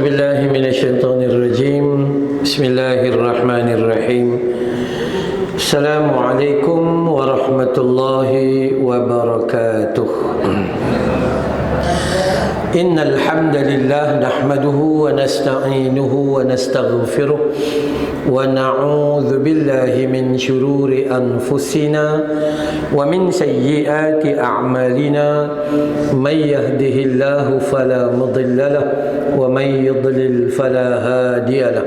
أعوذ بالله من الشيطان الرجيم بسم الله الرحمن الرحيم السلام عليكم ورحمة الله وبركاته إن الحمد لله نحمده ونستعينه ونستغفره ونعوذ بالله من شرور أنفسنا ومن سيئات أعمالنا من يهده الله فلا مضل له ومن يضلل فلا هادي له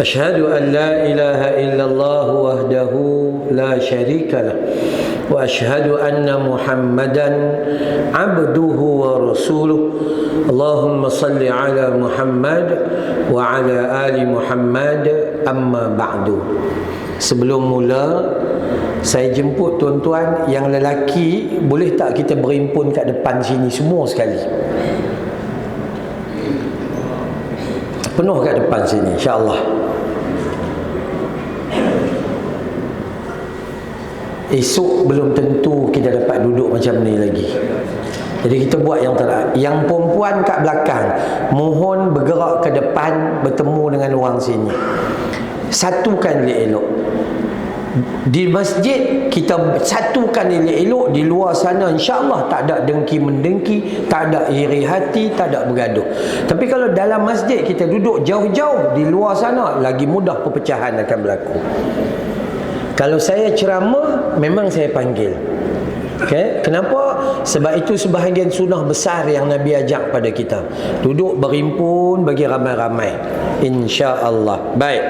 أشهد أن لا إله إلا الله وحده لا شريك له وأشهد أن محمدا عبده ورسوله اللهم صل على محمد وعلى آل محمد أما بعد. Sebelum mula, saya jemput tuan-tuan yang lelaki, boleh tak kita berhimpun kat depan sini semua sekali? Penuh kat depan sini, insya-Allah. Esok belum tentu kita dapat duduk macam ni lagi. Jadi kita buat yang terbaik. Yang perempuan kat belakang, mohon bergerak ke depan bertemu dengan orang sini. Satukan elok-elok. Di masjid kita satukan elok-elok, di luar sana insya-Allah tak ada dengki-mendengki, tak ada iri hati, tak ada bergaduh. Tapi kalau dalam masjid kita duduk jauh-jauh, di luar sana lagi mudah perpecahan akan berlaku. Kalau saya ceramah, memang saya panggil. Okay? Kenapa? Sebab itu sebahagian sunnah besar yang Nabi ajak pada kita. Duduk berhimpun bagi ramai-ramai, insya-Allah. Baik.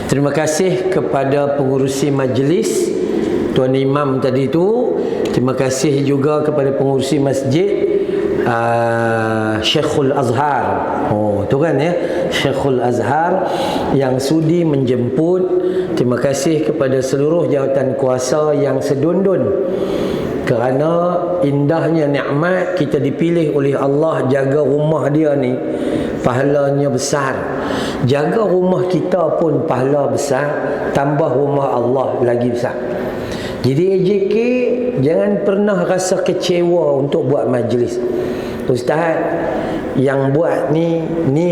Terima kasih kepada pengurusi majlis, Tuan Imam tadi tu. Terima kasih juga kepada pengurusi masjid, Syekhul Azhar. Oh, tu kan ya, Syekhul Azhar yang sudi menjemput. Terima kasih kepada seluruh jawatan kuasa yang sedundun, kerana indahnya nikmat kita dipilih oleh Allah jaga rumah dia ni, pahalanya besar. Jaga rumah kita pun pahala besar, tambah rumah Allah lagi besar. Jadi AJK jangan pernah rasa kecewa untuk buat majlis. Ustaz, yang buat ni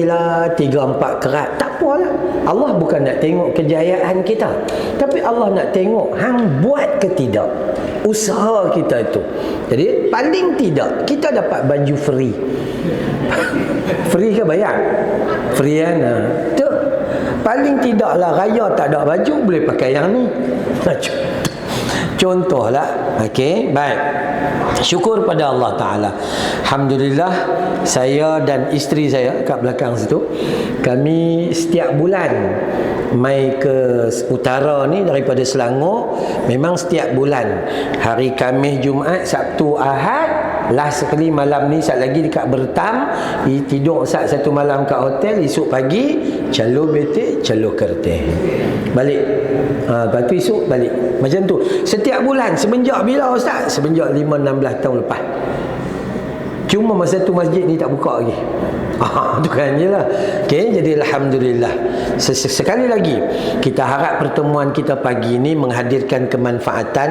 lah 3-4 kerat, tak apalah. Allah bukan nak tengok kejayaan kita, tapi Allah nak tengok hang buat ke tidak usaha kita itu. Jadi paling tidak kita dapat baju free. Free ke bayar? Free kan? Tu paling tidaklah raya tak ada baju, boleh pakai yang ni. Contohlah. Okey, baik. Syukur pada Allah Ta'ala. Alhamdulillah, saya dan isteri saya kat belakang situ, kami setiap bulan mai ke utara ni daripada Selangor. Memang setiap bulan, hari Khamis, Jumaat, Sabtu, Ahad, last sekali malam ni sat lagi dekat Bertam, tidur satu malam kat hotel, esok pagi calur betik, calur kerteh, balik. Lepas tu esok balik. Macam tu setiap bulan. Semenjak bila Ustaz? Semenjak 5-16 tahun lepas. Cuma masa tu masjid ni tak buka lagi. Tu kan je lah. Okay, jadi Alhamdulillah. Sekali lagi, kita harap pertemuan kita pagi ni menghadirkan kemanfaatan.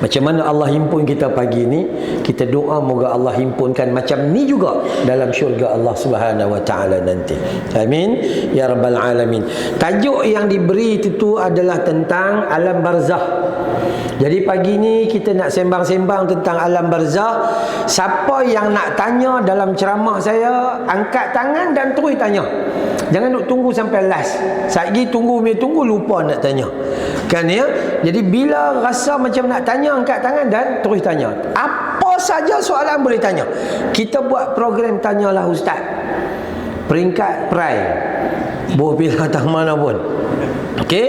Macam mana Allah himpun kita pagi ni, kita doa moga Allah himpunkan macam ni juga dalam syurga Allah Subhanahu Wa Taala nanti. Amin ya rabbal alamin. Tajuk yang diberi itu adalah tentang alam barzakh. Jadi pagi ni kita nak sembang-sembang tentang alam barzakh. Siapa yang nak tanya dalam ceramah saya, angkat tangan dan terus tanya. Jangan duk tunggu sampai last. Satgi tunggu lupa nak tanya. Kan ya? Jadi bila rasa macam nak tanya, angkat tangan dan terus tanya. Apa saja soalan boleh tanya. Kita buat program Tanyalah Ustaz. Peringkat pride. Boleh pilih atas mana pun. Okey,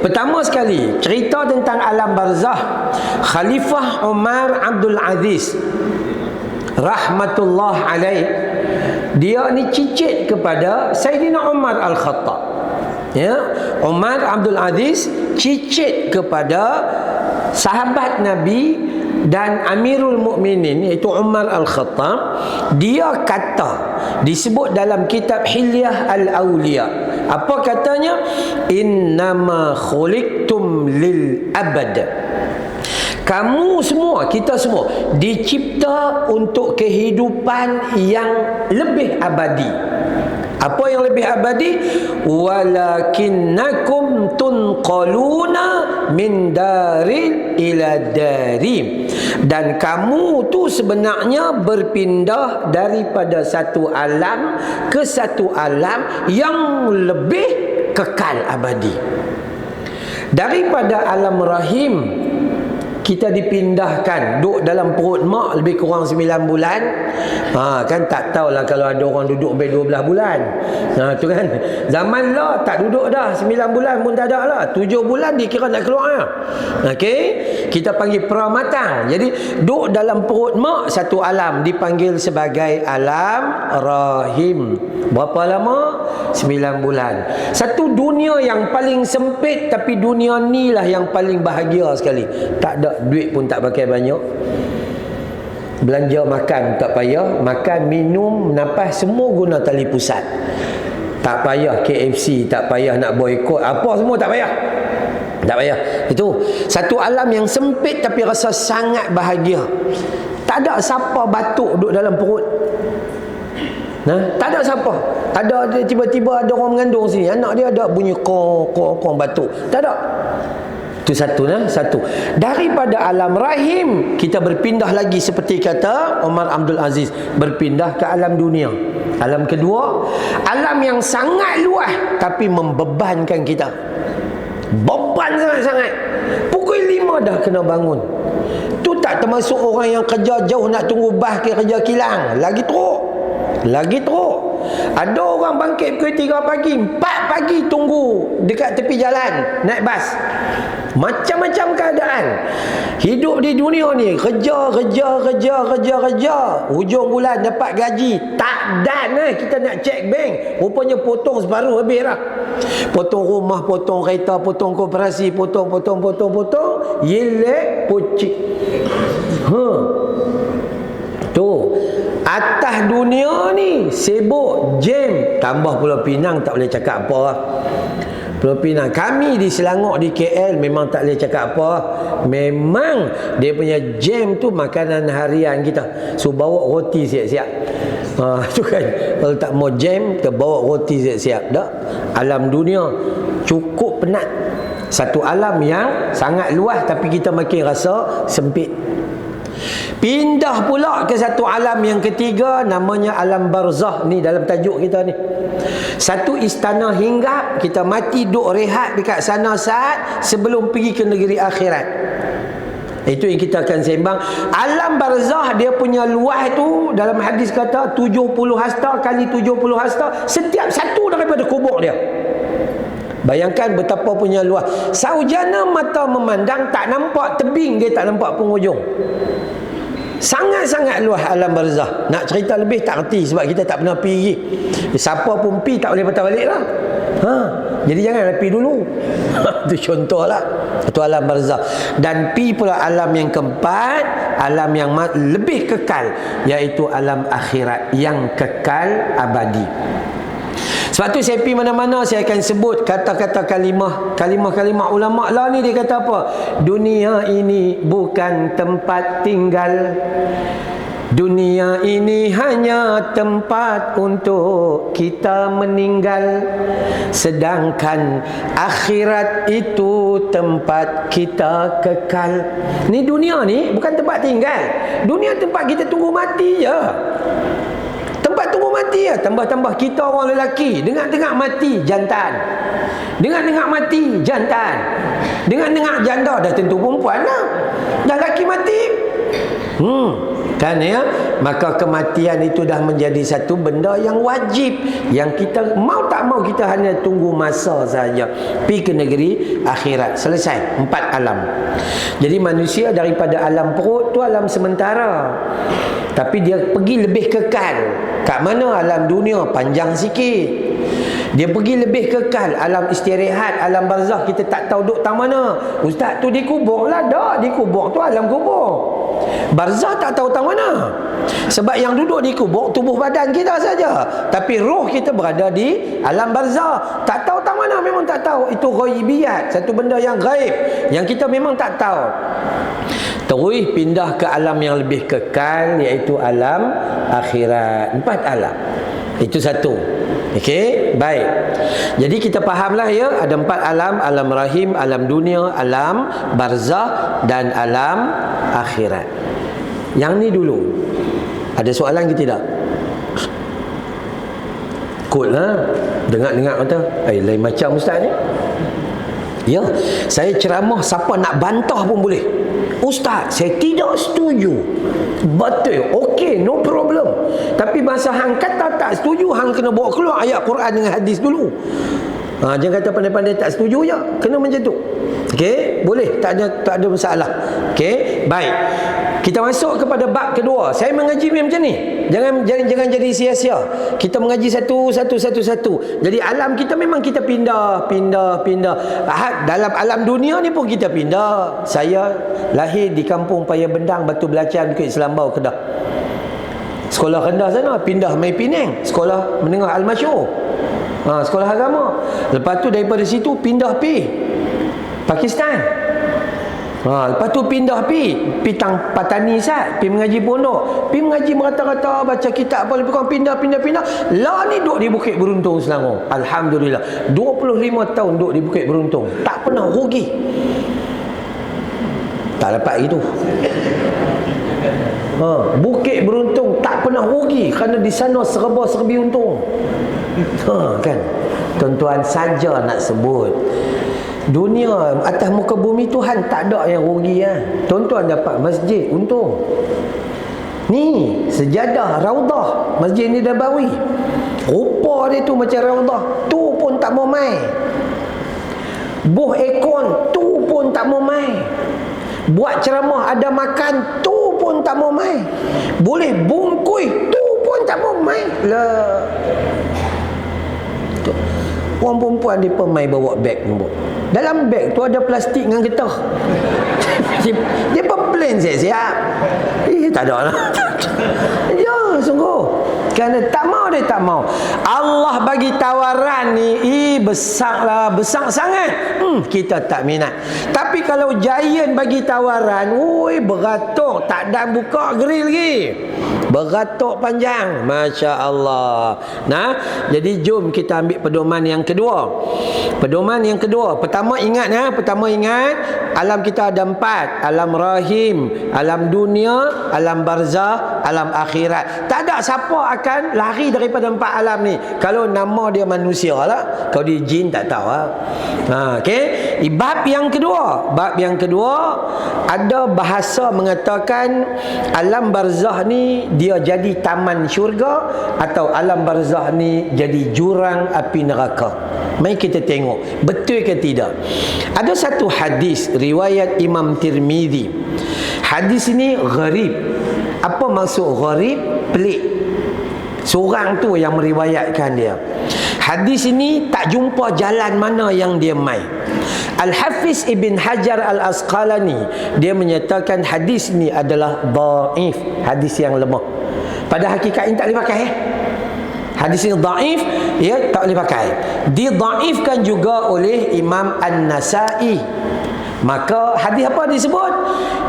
pertama sekali cerita tentang alam barzakh. Khalifah Umar Abdul Aziz rahmatullah alaih, dia ni cicit kepada Sayyidina Umar Al-Khattab. Ya, Umar Abdul Aziz cicit kepada sahabat Nabi dan Amirul Mukminin, iaitu Umar Al-Khattab. Dia kata, disebut dalam kitab Hilyah Al-Awliya, apa katanya? Innama khuliqtum lil abad. Kamu semua, kita semua dicipta untuk kehidupan yang lebih abadi. Apa yang lebih abadi? Walakinnakum tunqaluna min darin ila darim. Dan kamu tu sebenarnya berpindah daripada satu alam ke satu alam yang lebih kekal abadi. Daripada alam rahim kita dipindahkan, duduk dalam perut mak lebih kurang 9 bulan. Kan tak tahulah kalau ada orang duduk sampai 12 bulan. Tu kan. Zaman lah tak duduk dah, 9 bulan pun tak ada lah. 7 bulan dikira nak keluar. Okey, kita panggil pramatang. Jadi duduk dalam perut mak satu alam dipanggil sebagai alam rahim. Berapa lama? 9 bulan. Satu dunia yang paling sempit, tapi dunia ni lah yang paling bahagia sekali. Tak ada duit pun tak pakai banyak. Belanja makan tak payah, makan, minum, napas semua guna tali pusat. Tak payah KFC, tak payah nak boykot, apa semua tak payah. Tak payah. Itu satu alam yang sempit tapi rasa sangat bahagia. Tak ada siapa batuk duduk dalam perut. Tak ada siapa. Ada tiba-tiba ada orang mengandung sini, anak dia ada bunyi kong batuk. Tak ada. Itu satu. Daripada alam rahim kita berpindah lagi, seperti kata Omar Abdul Aziz, berpindah ke alam dunia. Alam kedua, alam yang sangat luas tapi membebankan kita. Beban sangat-sangat. Pukul 5 dah kena bangun. Tu tak termasuk orang yang kerja jauh nak tunggu bas ke kerja kilang. Lagi teruk. Ada orang bangkit pukul 3 pagi, 4 pagi tunggu dekat tepi jalan naik bas. Macam-macam keadaan. Hidup di dunia ni kerja. Hujung bulan dapat gaji tak dan kita nak cek bank, rupanya potong separuh habis dah. Potong rumah, potong kereta, potong koperasi, potong. Yelek pucik. Tu atas dunia ni sibuk jam, tambah Pulau Pinang tak boleh cakap apa. Pulau Pinang, kami di Selangor, di KL memang tak boleh cakap apa. Memang dia punya jam tu makanan harian kita. So bawa roti siap-siap. Tu kan, kalau tak mau jam kita bawa roti siap-siap. Dak, alam dunia cukup penat. Satu alam yang sangat luas tapi kita makin rasa sempit. Pindah pula ke satu alam yang ketiga, namanya alam barzah. Ni dalam tajuk kita ni, satu istana hinggap. Kita mati duduk rehat dekat sana saat sebelum pergi ke negeri akhirat. Itu yang kita akan sembang. Alam barzah dia punya luas tu, dalam hadis kata 70 hasta kali 70 hasta, setiap satu daripada kubur dia. Bayangkan betapa punya luas. Saujana mata memandang tak nampak tebing, dia tak nampak penghujung. Sangat-sangat luas alam barzah. Nak cerita lebih tak reti sebab kita tak pernah pergi. Siapa pun pergi tak boleh patah balik lah. Jadi jangan pergi dulu. Itu contohlah. Itu alam barzah. Dan pergi pula alam yang keempat, alam yang lebih kekal, iaitu alam akhirat yang kekal abadi. Sebab tu saya pergi mana-mana saya akan sebut kata-kata kalimah ulama lah ni. Dia kata apa? Dunia ini bukan tempat tinggal. Dunia ini hanya tempat untuk kita meninggal. Sedangkan akhirat itu tempat kita kekal. Ni dunia ni bukan tempat tinggal. Dunia tempat kita tunggu mati je. Tempat tunggu mati ya. Tambah-tambah kita orang lelaki dengar-dengar mati jantan. Dengar-dengar mati jantan. Dengar-dengar janda dah tentu perempuan lah. Dah lelaki mati. Kan ya? Maka kematian itu dah menjadi satu benda yang wajib, yang kita mau tak mau kita hanya tunggu masa saja. Pergi ke negeri akhirat. Selesai 4 alam. Jadi manusia daripada alam perut tu alam sementara, tapi dia pergi lebih kekal. Kat mana? Alam dunia panjang sikit. Dia pergi lebih kekal alam istirahat, alam barzah. Kita tak tahu duduk tang mana. Ustaz tu dikubur lah. Tak, dikubur tu alam kubur. Barzah tak tahu tang mana. Sebab yang duduk di kubur tubuh badan kita saja, tapi roh kita berada di alam barzah. Tak tahu tang mana, memang tak tahu. Itu ghaibiyat, satu benda yang gaib yang kita memang tak tahu. Terus pindah ke alam yang lebih kekal, iaitu alam akhirat. 4 alam. Itu satu. Okey, baik. Jadi kita fahamlah ya, ada 4 alam: alam rahim, alam dunia, alam barzah dan alam akhirat. Yang ni dulu. Ada soalan ke tidak? Kot lah. Dengar-dengar kata, lain macam ustaz ni. Ya, saya ceramah, siapa nak bantah pun boleh. Ustaz, saya tidak setuju. Betul. Okey, no problem. Tapi masa hang kata tak setuju, hang kena bawa keluar ayat Quran dengan hadis dulu. Jangan kata pandai-pandai tak setuju je. Kena macam tu. Okey, boleh, tak ada masalah. Okey, baik. Kita masuk kepada bab kedua. Saya mengaji macam ni. Jangan jadi sia-sia. Kita mengaji satu. Jadi alam kita memang kita pindah. Dalam alam dunia ni pun kita pindah. Saya lahir di kampung Paya Bendang, Batu Belacan, Bukit Selambau, Kedah. Sekolah rendah sana, pindah mai Penang. Sekolah menengah Al-Masyhur. Sekolah agama. Lepas tu daripada situ pindah pi Pakistan. Lepas tu pindah pi Patani Sat, pi mengaji pondok, pi mengaji merata-rata, baca kitab apa lebih kurang, pindah. Lah ni duduk di Bukit Beruntung, Selangor. Alhamdulillah. 25 tahun duduk di Bukit Beruntung. Tak pernah rugi. Tak dapat gitu. Bukit Beruntung tak pernah rugi kerana di sana serba-serbi untung. Kan? Tuan-tuan saja nak sebut. Dunia atas muka bumi Tuhan tak ada yang rugi ya. Tuan-tuan dapat masjid untung. Ni sejadah Raudah Masjid ni Nabawi. Rupa dia tu macam Raudah, tu pun tak mau mai. Buh ekon tu pun tak mau mai. Buat ceramah ada makan tu pun tak mau mai. Boleh bungkui tu pun tak mau mai. Lah. Orang perempuan dia pun mai bawa beg nombor. Dalam beg tu ada plastik dengan getah. Dia pun plan siap-siap. Tak ada lah. Ya, sungguh. Kerana tak mau. Allah bagi tawaran ni, besar sangat. Kita tak minat. Tapi kalau Giant bagi tawaran, beratuk, tak ada buka grill lagi. Beratuk panjang. Masya Allah. Jadi jom kita ambil pedoman yang kedua. Pertama ingat alam kita ada 4. Alam rahim, alam dunia, alam barzah, alam akhirat. Tak ada siapa akan lari daripada 4 alam ni. Kalau nama dia manusia lah, kalau dia jin tak tahu lah. Okey. Bab yang kedua ada bahasa mengatakan alam barzah ni dia jadi taman syurga, atau alam barzah ni jadi jurang api neraka. Mari kita tengok betul ke tidak. Ada satu hadis riwayat Imam Tirmizi. Hadis ini gharib. Apa maksud gharib? Pelik. Seorang tu yang meriwayatkan dia. Hadis ini tak jumpa jalan mana yang dia mai. Al-Hafiz Ibn Hajar Al-Asqalani dia menyatakan hadis ini adalah dhaif, hadis yang lemah. Pada hakikatnya tak boleh pakai. Hadis ini dhaif, tak boleh pakai. Didhaifkan juga oleh Imam An-Nasai. Maka hadis apa disebut?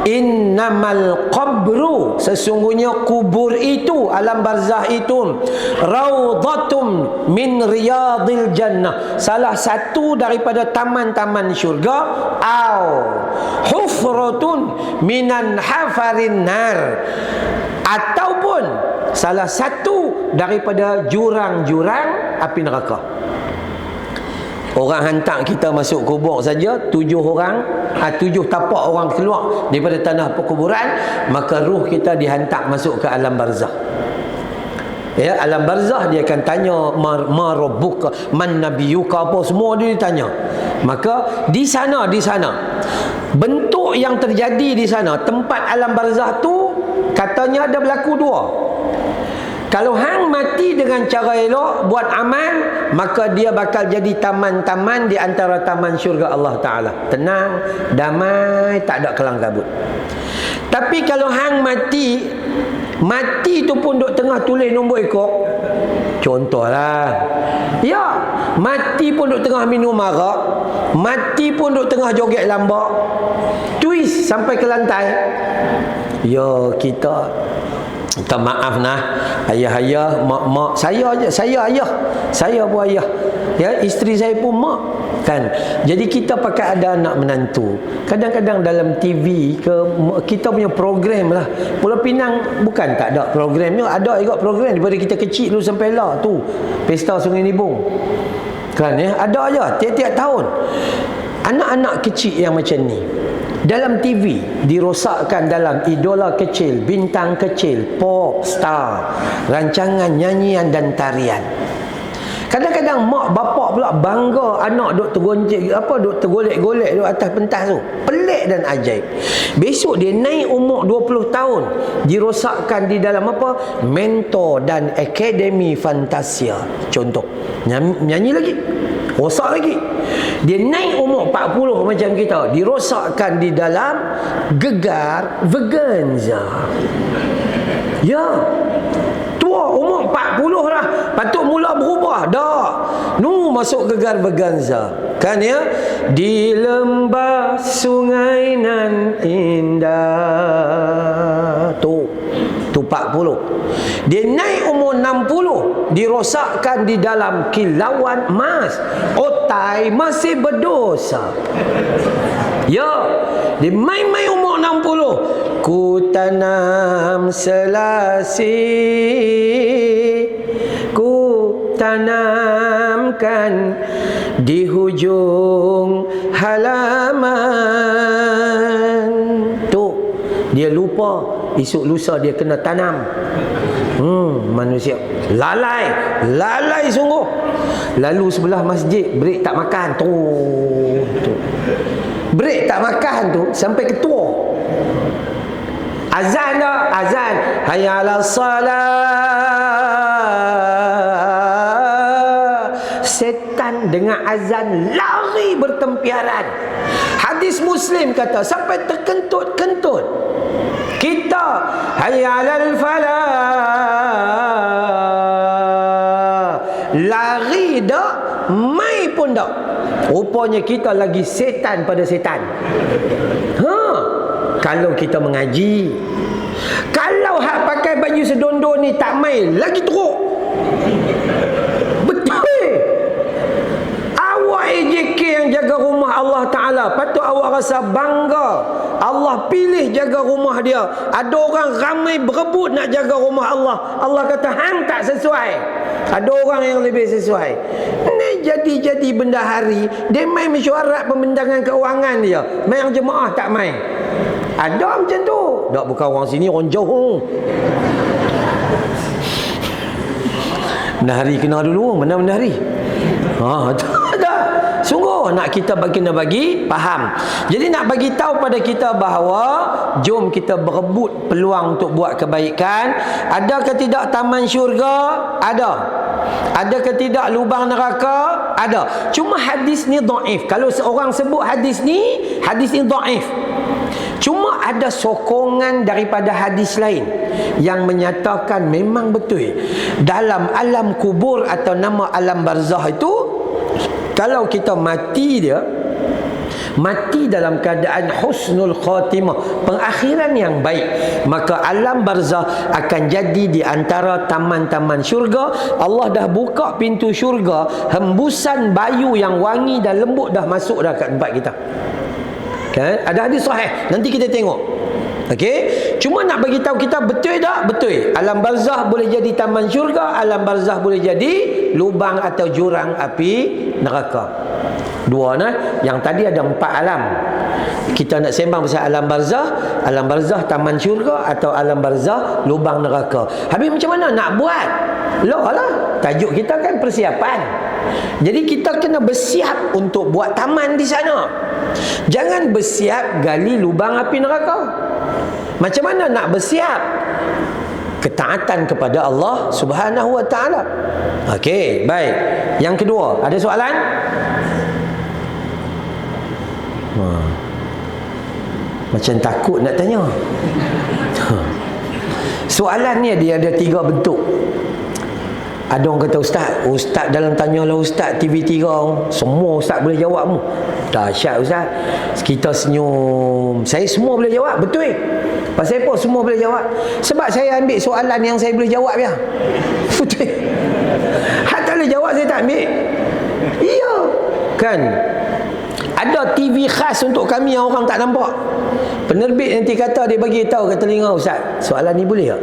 Innamal qabru, sesungguhnya kubur itu, alam barzah itu, raudhatum min riyadil jannah, salah satu daripada taman-taman syurga, au hufratun minan hafarin nar, ataupun salah satu daripada jurang-jurang api neraka. Orang hantar kita masuk kubur saja 7 orang, 7 tapak orang keluar daripada tanah perkuburan, maka ruh kita dihantar masuk ke alam barzah. Ya, alam barzah dia akan tanya ma rabbuka, man nabiyuka, apa semua dia ditanya. Maka di sana bentuk yang terjadi di sana, tempat alam barzah tu katanya ada berlaku 2. Kalau hang mati dengan cara elok, buat amal, maka dia bakal jadi taman-taman di antara taman syurga Allah Ta'ala. Tenang, damai, tak ada kelang kabut. Tapi kalau hang mati tu pun duk tengah tulis nombor ekor. Contohlah. Ya, Mati pun duk tengah minum arak, mati pun duk tengah joget lambak, twist sampai ke lantai. Ya, kita minta maaf nah, ayah-ayah, mak-mak, saya aja, saya ayah, saya pun ayah, ya, isteri saya pun mak, kan. Jadi kita pakai ada anak menantu, kadang-kadang dalam TV ke, kita punya program lah. Pulau Pinang bukan tak ada programnya, ada juga program daripada kita kecil dulu sampai lah tu, Pesta Sungai Nibung, kan, ya, ada aja tiap-tiap tahun. Anak-anak kecil yang macam ni dalam TV dirosakkan dalam idola kecil, bintang kecil, pop star, rancangan nyanyian dan tarian. Kadang-kadang mak bapak pula bangga anak duk tergonceng duk tergolek-golek duk atas pentas tu. Pelik dan ajaib. Besok dia naik umur 20 tahun, dirosakkan di dalam apa? Mentor dan Akademi Fantasia. Contoh, nyanyi lagi, rosak lagi. Dia naik umur 40 macam kita, dirosakkan di dalam Gegar Veganza. Ya, tua umur 40 lah, patut mula berubah dah. Nu masuk Gegar Veganza, kan, ya. Di lembah sungai nan indah. Tu 40. Dia naik umur 60, dirosakkan di dalam Kilauan Emas. Otai masih berdosa. Ya, dia main-main umur 60. Ku tanam selasi, ku tanamkan di hujung halaman. Tu, dia lupa esok lusa dia kena tanam. Manusia lalai sungguh. Lalu sebelah masjid, break tak makan tu. Break tak makan tu sampai ketua. Azan dah, azan. Hayya 'alas salat. Setan dengan azan lari bertempiaran. Hadis Muslim kata sampai terkentut-kentut. Kita hayya 'alal falah, lari dak, mai pun dak. Rupanya kita lagi setan pada setan. Kalau kita mengaji, kalau hak pakai baju sedondon ni tak mai, lagi teruk. Betul. Awak AJK yang jaga rumah Allah Ta'ala, patut awak rasa bangga. Allah pilih jaga rumah dia. Ada orang ramai berebut nak jaga rumah Allah. Allah kata hang tak sesuai, ada orang yang lebih sesuai. Ni jadi bendahari, dia main mesyuarat pembentangan keuangan dia, main jemaah tak main. Ada macam tu. Tak, bukan orang sini, orang jauh. Bendahari kena dulu, mana bendahari? Tak. Sungguh nak kita kena bagi faham. Jadi nak bagi tahu pada kita bahawa jom kita berebut peluang untuk buat kebaikan. Adakah tidak taman syurga? Ada. Adakah tidak lubang neraka? Ada. Cuma hadis ni dhaif. Kalau seorang sebut hadis ni dhaif. Cuma ada sokongan daripada hadis lain yang menyatakan memang betul. Dalam alam kubur atau nama alam barzah itu, kalau kita mati dalam keadaan husnul khatimah, pengakhiran yang baik, maka alam barzah akan jadi di antara taman-taman syurga. Allah dah buka pintu syurga, hembusan bayu yang wangi dan lembut dah masuk dah kat tempat kita. Kan? Ada hadis sahih, nanti kita tengok. Okey, cuma nak bagi tahu kita betul tak? Betul. Alam barzah boleh jadi taman syurga, alam barzah boleh jadi lubang atau jurang api neraka. Dua nah, yang tadi ada 4 alam. Kita nak sembang pasal alam barzah taman syurga atau alam barzah lubang neraka. Habis macam mana nak buat? Lah, tajuk kita kan persiapan. Jadi kita kena bersiap untuk buat taman di sana. Jangan bersiap gali lubang api neraka. Macam mana nak bersiap? Ketaatan kepada Allah Subhanahu wa taala. Okey, baik. Yang kedua, ada soalan? Macam takut nak tanya. Soalan ni dia ada 3 bentuk. Ada orang kata, Ustaz dalam tanyalah Ustaz TV3, semua Ustaz boleh jawab mu. Dahsyat Ustaz. Kita senyum. Saya semua boleh jawab, betul. Pasal apa semua boleh jawab? Sebab saya ambil soalan yang saya boleh jawab ya. Betul. Hak tak boleh jawab saya tak ambil. Iya. Kan? Ada TV khas untuk kami yang orang tak nampak. Penerbit nanti kata, dia bagi tahu ke telinga, Ustaz, soalan ni boleh tak?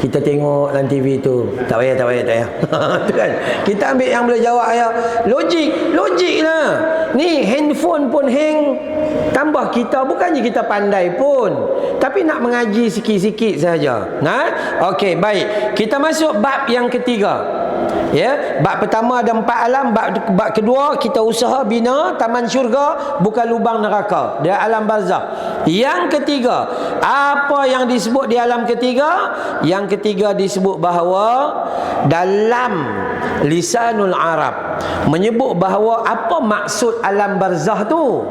Kita tengok dalam TV tu, tak payah. Kan? Kita ambil yang boleh jawab ya. Logik lah. Ni handphone pun hang. Tambah kita, bukannya kita pandai pun, tapi nak mengaji sikit-sikit saja. Okey, baik. Kita masuk bab yang ketiga. Ya, bab pertama ada 4 alam, bab kedua kita usaha bina taman syurga, bukan lubang neraka. Dia alam barzakh. Yang ketiga, apa yang disebut di alam ketiga? Yang ketiga disebut bahawa dalam lisanul Arab menyebut bahawa apa maksud alam barzakh tu.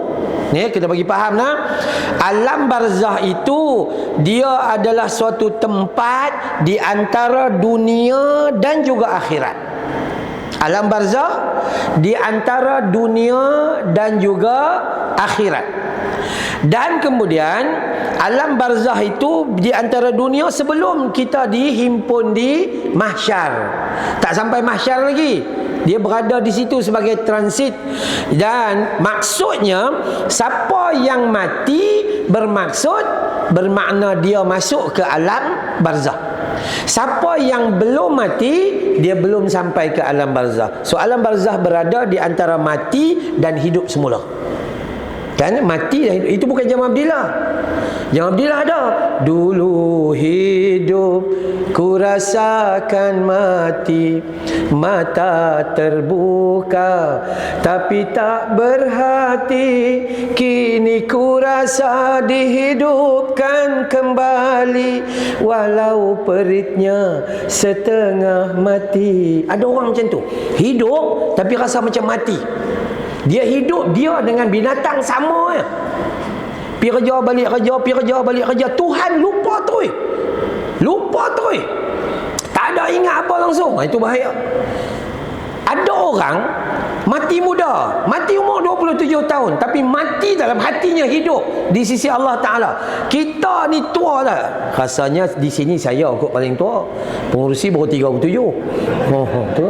Ni kita bagi faham nah. Alam barzakh itu dia adalah suatu tempat di antara dunia dan juga akhirat. Alam barzakh di antara dunia dan juga akhirat. Dan kemudian alam barzakh itu di antara dunia sebelum kita dihimpun di mahsyar. Tak sampai mahsyar lagi, dia berada di situ sebagai transit. Dan maksudnya, siapa yang mati bermakna dia masuk ke alam barzakh. Siapa yang belum mati, dia belum sampai ke alam barzakh. So alam barzakh berada di antara mati dan hidup semula. Kan mati dan hidup itu bukan jam Abdillah. Jam Abdillah ada. Dulu hidup ku rasakan mati, mata terbuka tapi tak berhati. Kini ku rasa dihidupkan kembali, walau peritnya setengah mati. Ada orang macam tu, hidup tapi rasa macam mati. Dia hidup dia dengan binatang sama ya. Pergi kerja balik kerja, pergi kerja balik kerja. Tuhan lupa terus. Lupa terus. Tak ada ingat apa langsung. Itu bahaya. Ada orang mati muda, mati umur 27 tahun, tapi mati dalam hatinya hidup di sisi Allah Ta'ala. Kita ni tua lah. Rasanya di sini saya kot paling tua. Pengurusi baru 37. Tu.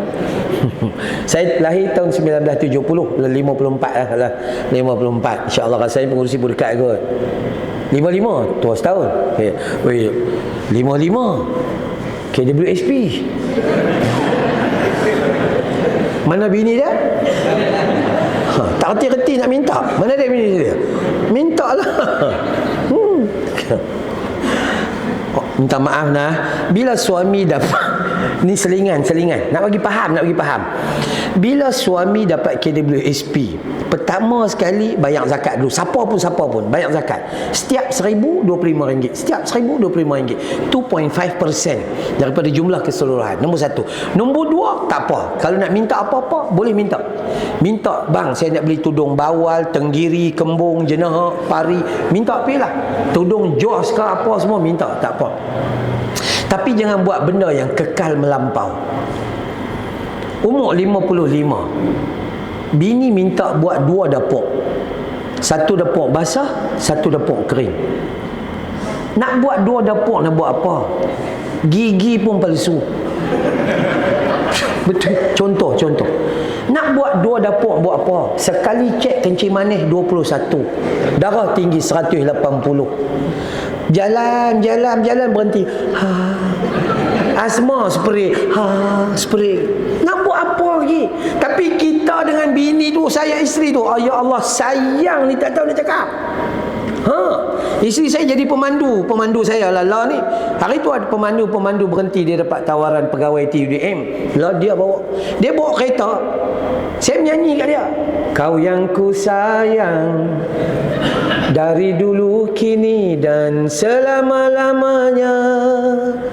Saya lahir tahun 1970, 54 lah. 54. InsyaAllah rasanya pengurusi pun dekat kot. 55, tua setahun. Okay. 55 KWSP. Mana bini dia? Tak reti-reti nak minta. Mana dia bini dia? Minta lah. Minta maaf nah. Bila suami dapat ni selingan. Nak bagi faham. Bila suami dapat KWSP, pertama sekali bayar zakat dulu. Siapa pun bayar zakat. Setiap 1,000 RM25. Setiap 1,000 RM25. 2.5% daripada jumlah keseluruhan. Nombor 1. Nombor 2, tak apa. Kalau nak minta apa-apa, boleh minta. Minta, bang, saya nak beli tudung bawal, tenggiri, kembung, jenah, pari. Minta pilih lah. Tudung jos ke apa semua minta, tak apa. Tapi jangan buat benda yang kekal melampau. Umur 55, bini minta buat 2 dapur. 1 dapur basah, 1 dapur kering. Nak buat 2 dapur nak buat apa? Gigi pun palsu. Betul. Contoh. Nak buat 2 dapur buat apa? Sekali cek kencing manis 21. Darah tinggi 180. Jalan berhenti. Asma spray. Spray. Nak buat apa lagi? Tapi kita dengan bini tu, saya isteri tu, ya Allah sayang ni, tak tahu nak cakap. Isteri saya jadi pemandu saya Lala ni. Hari tu ada pemandu berhenti, dia dapat tawaran pegawai TUDM. Lah dia bawa kereta. Saya menyanyi kat dia. Kau yang ku sayang dari dulu, kini dan selama-lamanya.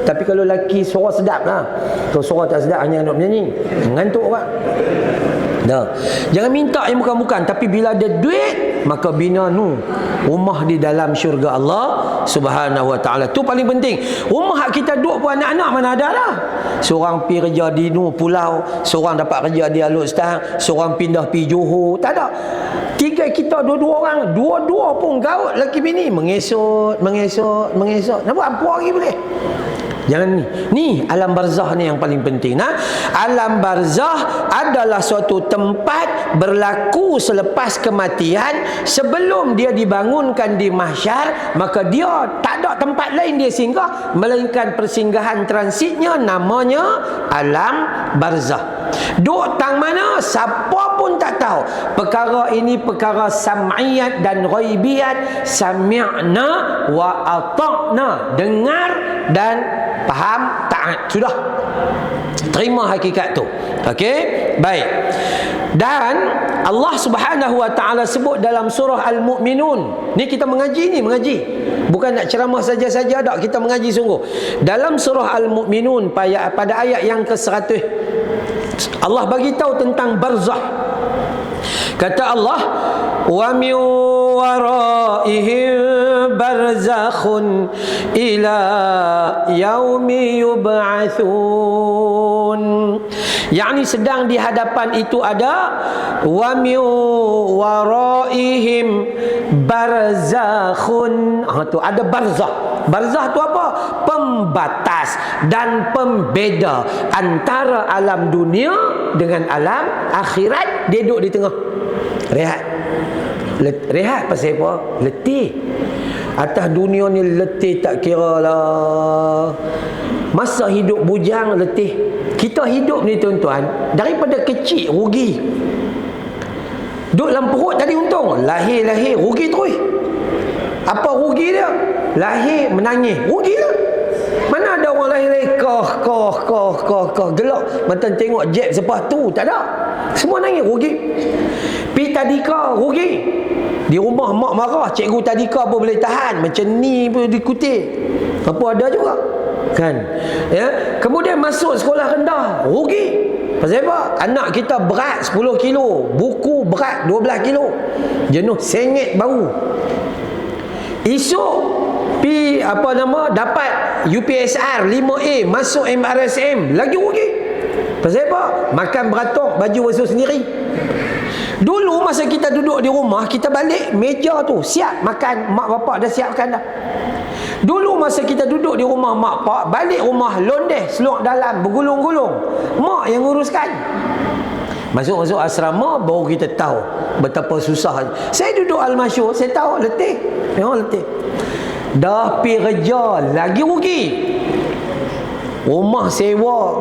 Tapi kalau lelaki suara sedap lah. Kalau suara tak sedap hanya nak menyanyi, ngantuk orang. Dah. Jangan minta yang bukan-bukan, tapi bila ada duit maka bina rumah di dalam syurga Allah Subhanahu wa taala. Tu paling penting. Rumah hak kita duduk pun anak-anak mana ada dah. Seorang pi kerja di pulau, seorang dapat kerja di Alustan, seorang pindah pi Johor. Tak ada. Tiga kita dua-dua orang, dua-dua pun gaut laki bini mengesot. Nampak apa lagi boleh? Jangan ni alam barzah ni yang paling penting. Alam barzah adalah suatu tempat berlaku selepas kematian. Sebelum dia dibangunkan di mahsyar, maka dia tak ada tempat lain dia singgah melainkan persinggahan transitnya namanya alam barzah. Duk tang mana siapa pun tak tahu. Perkara ini perkara sam'iyat dan ghaibiyat. Sami'na wa ata'na, dengar dan faham, taat. Sudah. Terima hakikat tu. Okey? Baik. Dan Allah Subhanahu wa taala sebut dalam surah Al-Mu'minun. Ni kita mengaji. Bukan nak ceramah saja-saja dak, kita mengaji sungguh. Dalam surah Al-Mu'minun pada ayat yang ke-100 Allah bagi tahu tentang barzah. Kata Allah, wa min waraihim barzakhun ila yaumi yub'atsun. Yakni sedang di hadapan itu ada wa min waraihim barzakhun. Tu ada barzah. Barzah tu apa? Pembatas dan pembeda antara alam dunia dengan alam akhirat. Dia duduk di tengah. Rehat pasal apa? Letih. Atas dunia ni letih tak kira lah. Masa hidup bujang letih. Kita hidup ni tuan-tuan, daripada kecil rugi. Duduk dalam perut tadi untung. Lahir rugi terus. Apa rugi dia? Lahir menangis, rugi lah. Mana ada orang lahir koh gelak macam tengok jet sepatu. Tak ada. Semua nangis, rugi. Pi tadika, rugi. Di rumah mak marah, cikgu tadika pun boleh tahan. Macam ni pun dikutip. Apa ada juga. Kan? Ya. Kemudian masuk sekolah rendah, rugi. Pasal apa? Anak kita berat 10 kilo, buku berat 12 kilo. Jenuh sengit bau. Esok pi dapat UPSR 5A, masuk MRSM, lagi rugi. Pasal apa? Makan beratok, baju basuh sendiri. Dulu masa kita duduk di rumah, kita balik meja tu siap makan, mak bapak dah siapkan dah. Dulu masa kita duduk di rumah mak pak, balik rumah londeh seluk dalam bergulung-gulung, mak yang uruskan. Masuk asrama baru kita tahu betapa susah. Saya duduk Al-Masyur, saya tahu letih. Letih. Dah pergi kerja lagi rugi. Rumah sewa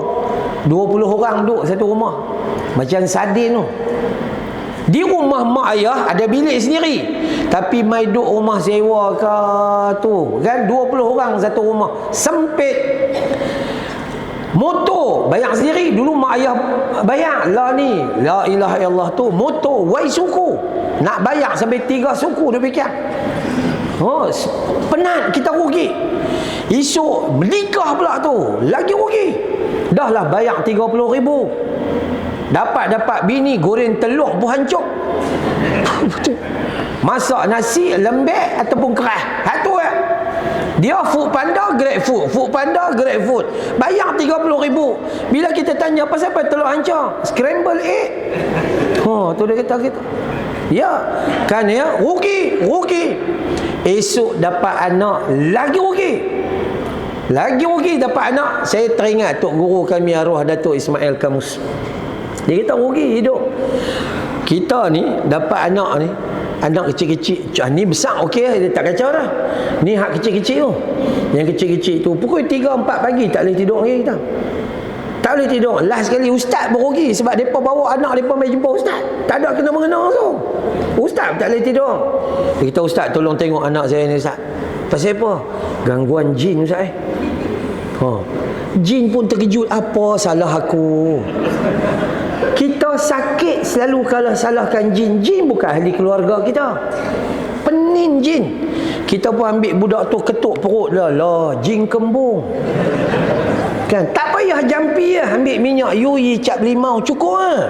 20 orang duduk satu rumah. Macam sardin tu. Di rumah mak ayah ada bilik sendiri. Tapi mai duduk rumah sewa ke tu, kan 20 orang satu rumah. Sempit. Motor bayar sendiri. Dulu mak ayah bayar lah ni. La ilaha illallah tu. Motor wai suku. Nak bayar sampai 3 suku dia fikir. Penat, kita rugi. Esok menikah pula tu, lagi rugi. Dah lah bayar 30,000. Dapat bini goreng telur pun hancur. Masak nasi lembek ataupun keras. Satu ya. Dia Food Panda, Grab Food. Food Panda, Grab Food. Bayar 30,000. Bila kita tanya pasal apa telur hancur? Scramble egg. Tu dia kata gitu. Ya, kan ya, rugi. Esok dapat anak, lagi rugi dapat anak. Saya teringat Tok Guru kami arwah Datuk Ismail Kamus. Dia kata rugi hidup. Kita ni dapat anak ni, anak kecil-kecil. Ni besar okey, dia tak kacau dah. Ni hak kecil-kecil tu. Yang kecil-kecil tu pukul 3-4 pagi tak boleh tidur lagi kita. Tak boleh tidur. Last sekali ustaz berugi sebab depa bawa anak depa mai jumpa ustaz. Tak ada kena mengena langsung. Ustaz tak boleh tidur. Dia kata ustaz tolong tengok anak saya ni ustaz. Pasal apa? Gangguan jin ustaz Jin pun terkejut, apa salah aku? Kita sakit selalu kalau salahkan jin. Jin bukan ahli keluarga kita. Penin jin. Kita pun ambil budak tu ketuk perut lah. Jin kembung. Kan? Tak payah jampi lah. Ambil minyak yui cap limau cukup lah.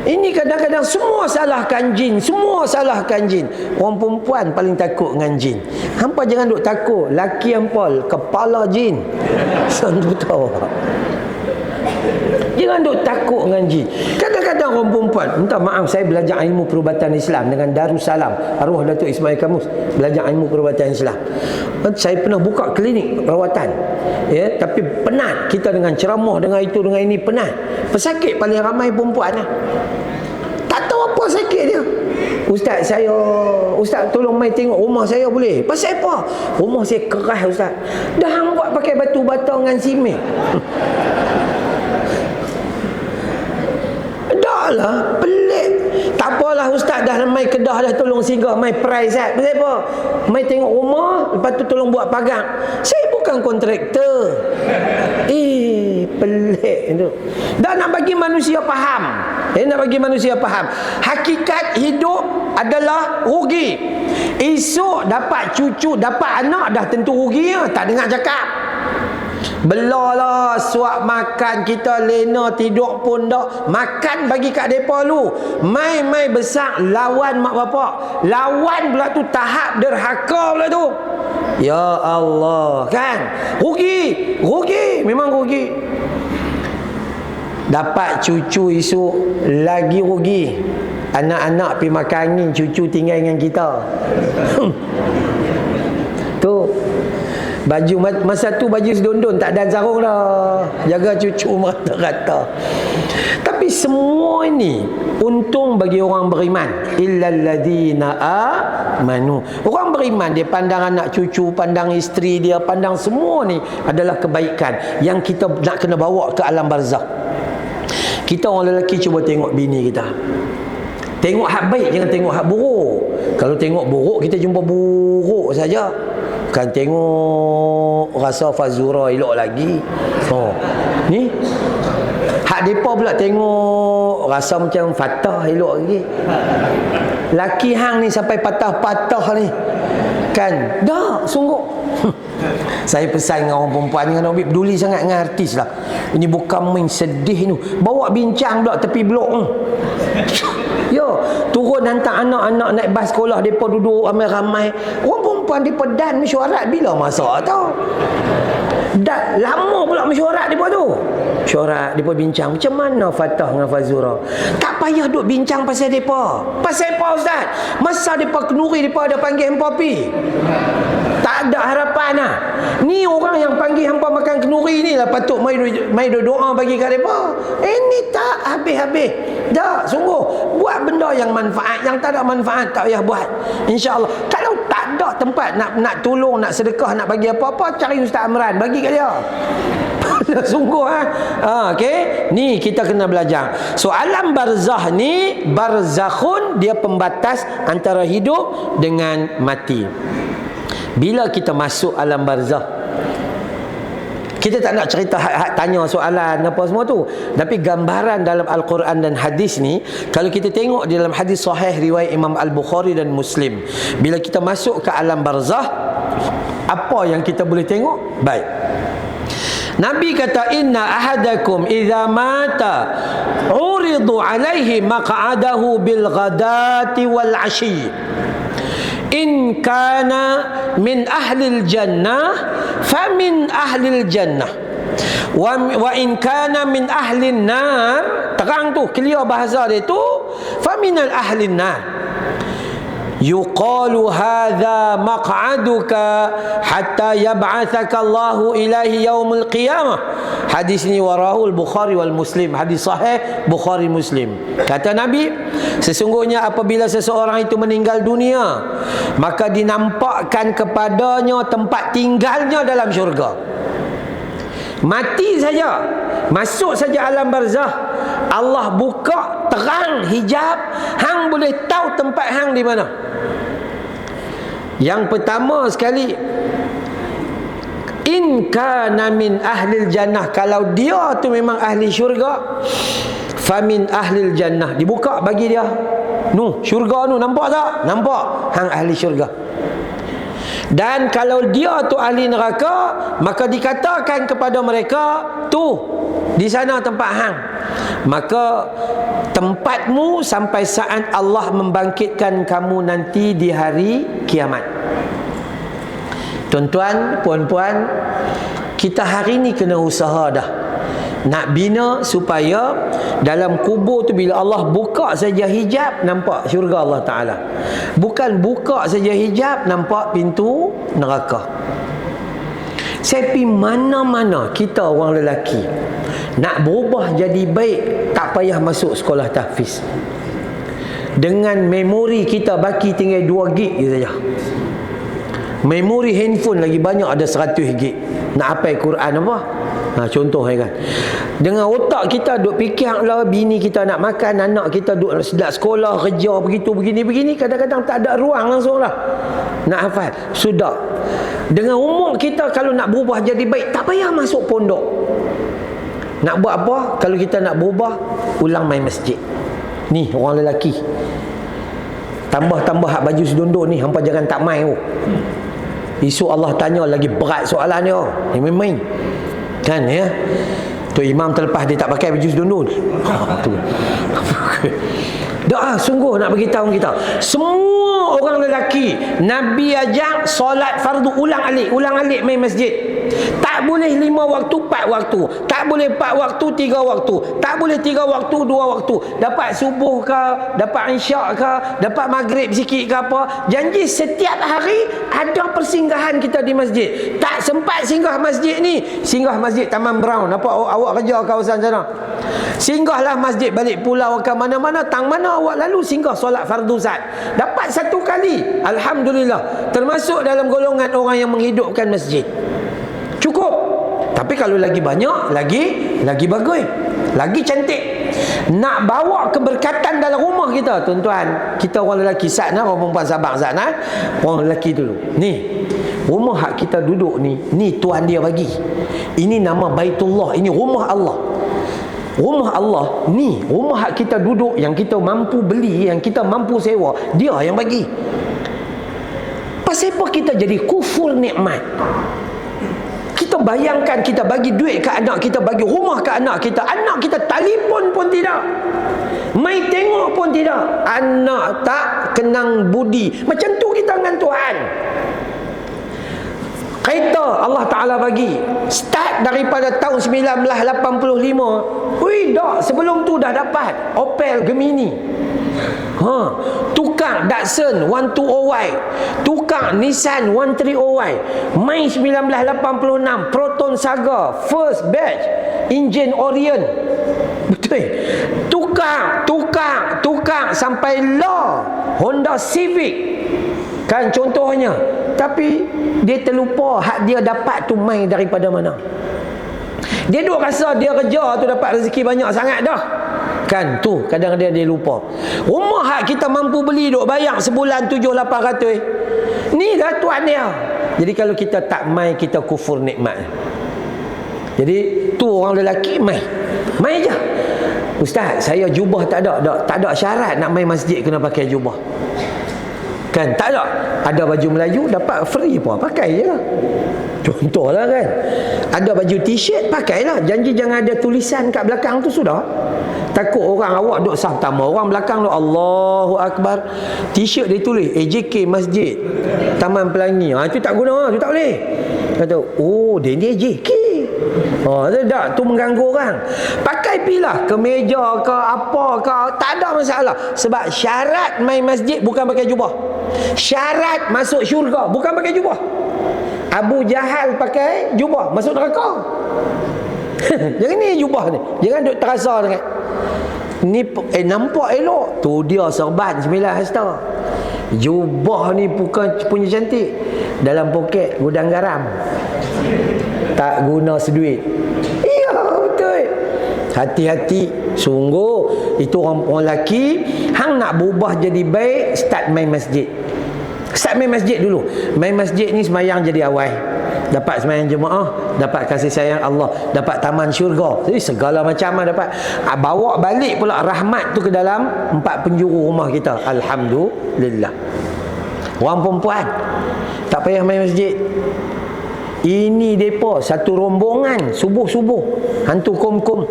Ini kadang-kadang semua salahkan jin, semua salahkan jin. Orang perempuan paling takut dengan jin. Hampa jangan duk takut, laki hampa kepala jin. Santu tahu. Jangan duk takut dengan jin. Kadang-kadang orang perempuan, minta maaf, saya belajar ilmu perubatan Islam dengan Darussalam, arwah Datuk Ismail Kamus, belajar ilmu perubatan Islam. Saya pernah buka klinik perawatan, ya, tapi penat kita dengan ceramah, dengan itu, dengan ini, penat. Pesakit paling ramai perempuan lah. Tak tahu apa sakit dia. Ustaz tolong mai tengok rumah saya boleh? Pasal apa? Rumah saya keras Ustaz. Dah hang buat pakai batu bata dengan simen. Dah lah, pelik. Tak apalah Ustaz, dah mai Kedah dah, tolong singgah mai price Ustaz. Pasal apa? Mai tengok rumah, lepas tu tolong buat pagang. Saya bukan kontraktor. Pelik tu. Dah nak bagi manusia faham. Nak bagi manusia faham. Hakikat hidup adalah rugi. Esok dapat cucu, dapat anak dah tentu rugi ya. Tak dengar cakap. Belalah suap makan kita lena tidur pun dak. Makan bagi kat depa lu. Mai besar lawan mak bapak. Lawan pula tu tahap derhaka pula tu. Ya Allah, kan? Rugi, memang rugi. Dapat cucu esok lagi rugi. Anak-anak pergi makan angin, cucu tinggal dengan kita. Tu baju masa tu baju sedondon, tak ada sarung dah. Jaga cucu merata-rata. Tapi semua ini untung bagi orang beriman. Illal ladzina amanu. Orang beriman dia pandang anak cucu, pandang isteri dia, pandang semua ni adalah kebaikan yang kita nak kena bawa ke alam barzakh. Kita orang lelaki cuba tengok bini kita. Tengok hak baik, jangan tengok hak buruk. Kalau tengok buruk, kita jumpa buruk saja. Bukan tengok rasa Fazura elok lagi. Ni hak depa pula tengok rasa macam Fatah elok lagi. Laki hang ni sampai patah-patah ni. Kan? Dah, sungguh. Saya pesan dengan orang perempuan, dengan orang peduli sangat dengan artis lah. Ini bukan main sedih ni. Bawa bincang pula tepi blok ni. Yo, turun hantar anak-anak naik bas sekolah, depa duduk ramai-ramai. Orang perempuan depa dan mesyuarat bila masa tau. Dan lama pula mesyuarat depa tu. Mesyuarat depa bincang macam mana Fatah dengan Fazura. Tak payah duk bincang pasal depa. Pasal apa Ustaz? Masa depa kenuri depa ada panggil hangpa pi. Tak ada harapan lah. Ni orang yang panggil hampa makan kenuri ni lah patut mai doa bagi kat mereka. Ini tak habis-habis. Dah, sungguh. Buat benda yang manfaat. Yang tak ada manfaat tak payah buat. InsyaAllah. Kalau tak ada tempat nak tolong, nak sedekah, nak bagi apa-apa, cari Ustaz Amran, bagi kat dia. Sungguh okey, ni kita kena belajar. So alam barzakh ni, barzakhun, dia pembatas antara hidup dengan mati. Bila kita masuk alam barzakh, kita tak nak cerita tanya soalan apa semua tu, tapi gambaran dalam Al-Quran dan hadis ni, kalau kita tengok di dalam hadis sahih riwayat Imam Al-Bukhari dan Muslim, bila kita masuk ke alam barzakh, apa yang kita boleh tengok? Baik, Nabi kata, inna ahadakum idza mata uridu alaihi maq'adahu bil ghadati wal ashi. In kana min ahlil jannah famin ahlil jannah wa in kana min ahlin nar, terang tu clear bahasa dia tu, faminal ahlin nar. Yuqalu hadha maq'aduka hatta yab'athaka Allahu ilahi yaumil qiyamah. Hadis ni warahul Bukhari wal Muslim, hadis sahih Bukhari Muslim. Kata Nabi, sesungguhnya apabila seseorang itu meninggal dunia, maka dinampakkan kepadanya tempat tinggalnya dalam syurga. Mati saja, masuk saja alam barzakh, Allah buka terang hijab, hang boleh tahu tempat hang di mana. Yang pertama sekali, in kana min ahlil jannah, kalau dia tu memang ahli syurga, famin ahlil jannah, dibuka bagi dia. Nu, syurga nu, nampak tak? Nampak, hang ahli syurga. Dan kalau dia tu ahli neraka, maka dikatakan kepada mereka, tu Di sana tempat hang. Maka tempatmu sampai saat Allah membangkitkan kamu nanti di hari kiamat. Tuan-tuan, puan-puan, kita hari ni kena usaha dah nak bina supaya dalam kubur tu bila Allah buka saja hijab, nampak syurga Allah Ta'ala. Bukan buka saja hijab, nampak pintu neraka. Saya pergi mana-mana kita orang lelaki nak berubah jadi baik, tak payah masuk sekolah tahfiz. Dengan memori kita baki tinggal 2 gig je saja. Memori handphone lagi banyak, ada 100 gig. Nak hafal Quran apa? Contoh kan. Dengan otak kita duk fikir lah, bini kita nak makan, anak kita duk sedap sekolah, kerja begitu begini, kadang-kadang tak ada ruang langsung lah nak hafal. Sudah. Dengan umur kita kalau nak berubah jadi baik, tak payah masuk pondok. Nak buat apa? Kalau kita nak berubah, ulang main masjid. Ni orang lelaki. Tambah-tambah hak baju sedondon ni, hampa jangan tak main tu. Esok Allah tanya lagi berat soalan dia. Ni main-main. Kan ya? Tu imam terlepas dia tak pakai baju sedondon. Tu. Dah sungguh nak bagi tahu kita. Semua orang lelaki Nabi ajak solat fardu ulang alik main masjid. Tak boleh 5 waktu 4 waktu. Tak boleh 4 waktu 3 waktu. Tak boleh 3 waktu 2 waktu. Dapat subuh ke, dapat isyak ke, dapat maghrib sikit ke apa. Janji setiap hari ada persinggahan kita di masjid. Tak sempat singgah masjid ni, singgah masjid Taman Brown. Apa awak kerja kawasan sana? Singgahlah masjid balik pulau ke mana-mana, tang mana awak lalu singgah solat fardu Zat. Dapat 1 kali. Alhamdulillah. Termasuk dalam golongan orang yang menghidupkan masjid. Cukup. Tapi kalau lagi banyak, lagi bagus, lagi cantik. Nak bawa keberkatan dalam rumah kita, tuan-tuan, kita orang lelaki sana, orang perempuan sabar sana, orang lelaki dulu. Ni, rumah hak kita duduk ni Tuhan dia bagi. Ini nama Baitullah, ini rumah Allah. Rumah Allah ni, rumah hak kita duduk, yang kita mampu beli, yang kita mampu sewa, dia yang bagi. Pasal apa kita jadi kufur nikmat? Kita bayangkan kita bagi duit ke anak kita, bagi rumah ke anak kita telefon pun tidak, mai tengok pun tidak. Anak tak kenang budi. Macam tu kita dengan Tuhan. Kereta Allah Ta'ala bagi start daripada tahun 1985. Ui dah, sebelum tu dah dapat Opel Gemini, tukar Datsun 120Y, tukar Nissan 130Y, Mai 1986 Proton Saga first batch, enjin Orion. Betul. Tukar sampai law Honda Civic. Kan contohnya. Tapi dia terlupa hak dia dapat tu mai daripada mana. Dia duk rasa dia kerja tu dapat rezeki banyak sangat dah. Kan tu kadang-kadang dia lupa. Rumah hak kita mampu beli duk bayar sebulan 7-800. Ni dah tuan dia. Jadi kalau kita tak mai, kita kufur nikmat. Jadi tu orang lelaki mai je. Ustaz, saya jubah tak ada syarat nak mai masjid kena pakai jubah. Kan tak ada. Ada baju Melayu dapat free pun, pakai je lah. Contohlah kan. Ada baju t-shirt, pakailah. Janji jangan ada tulisan kat belakang tu sudah. Takut orang awak duk sah pertama, orang belakang tu Allahu Akbar, t-shirt dia tulis AJK Masjid Taman Pelangi. Itu tak guna, itu tak boleh. Kata, oh dia ni AJK. Tak, tu mengganggu orang. Pakai pilah kemeja ke apa ke, tak ada masalah. Sebab syarat main masjid bukan pakai jubah. Syarat masuk syurga bukan pakai jubah. Abu Jahal pakai jubah masuk neraka. Jangan ni jubah ni, jangan duk terasa dengan ni nampak elok. Tu dia serban 9 hasta. Jubah ni bukan punya cantik. Dalam poket gudang garam. Tak guna seduit. Ya betul. Hati-hati. Sungguh itu orang lelaki hang nak berubah jadi baik, start main masjid. Start main masjid dulu. Main masjid ni semayang jadi awal. Dapat semayang jemaah, dapat kasih sayang Allah, dapat taman syurga. Jadi segala macam dapat. Bawa balik pula rahmat tu ke dalam 4 penjuru rumah kita. Alhamdulillah. Orang perempuan tak payah main masjid. Ini depa satu rombongan subuh-subuh hantu kom-kom.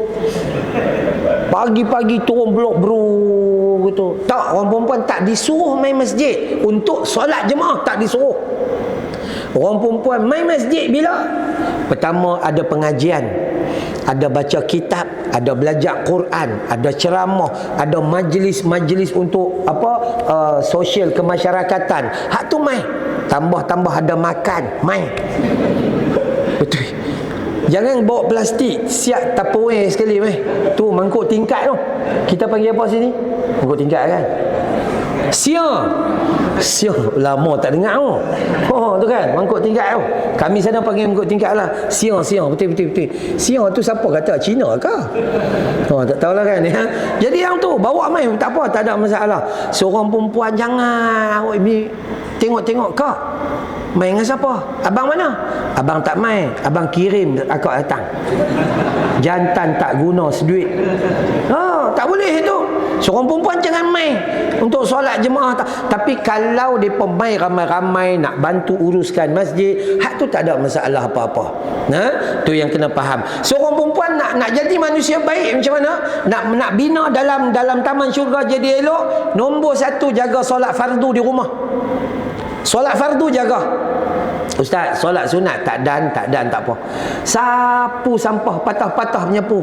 Pagi-pagi turun blok bro gitu. Tak, orang perempuan tak disuruh main masjid untuk solat jemaah, tak disuruh. Orang perempuan main masjid bila? Pertama ada pengajian, ada baca kitab, ada belajar Quran, ada ceramah, ada majlis-majlis untuk sosial kemasyarakatan. Hak tu main. Tambah-tambah ada makan, main. Betul. Jangan bawa plastik, siap Tupperware sekali meh. Tu mangkuk tingkat tu. Kita panggil apa sini? Mangkuk tingkat kan? Siang lama tak dengar tu. Oh tu kan mangkuk tingkat tu. Kami sana panggil mangkuk tingkat lah. Siang betul. Siang tu siapa kata? Cina ke? Oh tak tahulah kan ya. Jadi yang tu bawa main tak apa, tak ada masalah. Seorang perempuan jangan awak ni tengok kak. Main dengan siapa? Abang mana? Abang tak main, abang kirim akak datang. Jantan tak guna seduit. Tak boleh itu. Seorang perempuan jangan main untuk solat jemaah. Tapi kalau mereka main ramai-ramai nak bantu uruskan masjid, hak tu tak ada masalah apa-apa. Tu yang kena faham. Seorang perempuan nak jadi manusia baik macam mana? Nak bina dalam taman syurga jadi elok. Nombor 1, jaga solat fardu di rumah. Solat fardu jaga. Ustaz, solat sunat tak dan tak apa. Sapu sampah, patah-patah menyapu.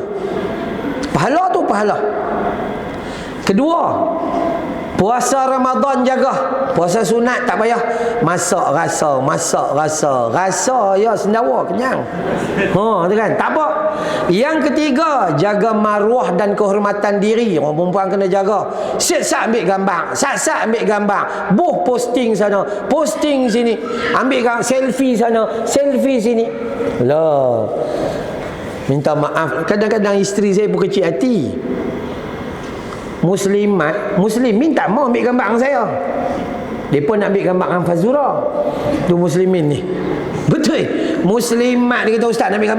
Pahala tu pahala. Kedua, puasa Ramadan jaga. Puasa sunat tak payah. Masak rasa ya sendawa kenyang. Tu kan. Tak apa. Yang ketiga, jaga maruah dan kehormatan diri. Orang perempuan kena jaga. Sat-sat ambil gambar. Buh posting sana, posting sini. Ambil gambar selfie sana, selfie sini. Lah. Minta maaf. Kadang-kadang isteri saya pun kecil hati. Muslimin tak mau ambil gambar dengan saya. Mereka nak ambil gambar dengan Fazura. Tu muslimin ni. Betul. Muslimat dia kata ustaz nak ambil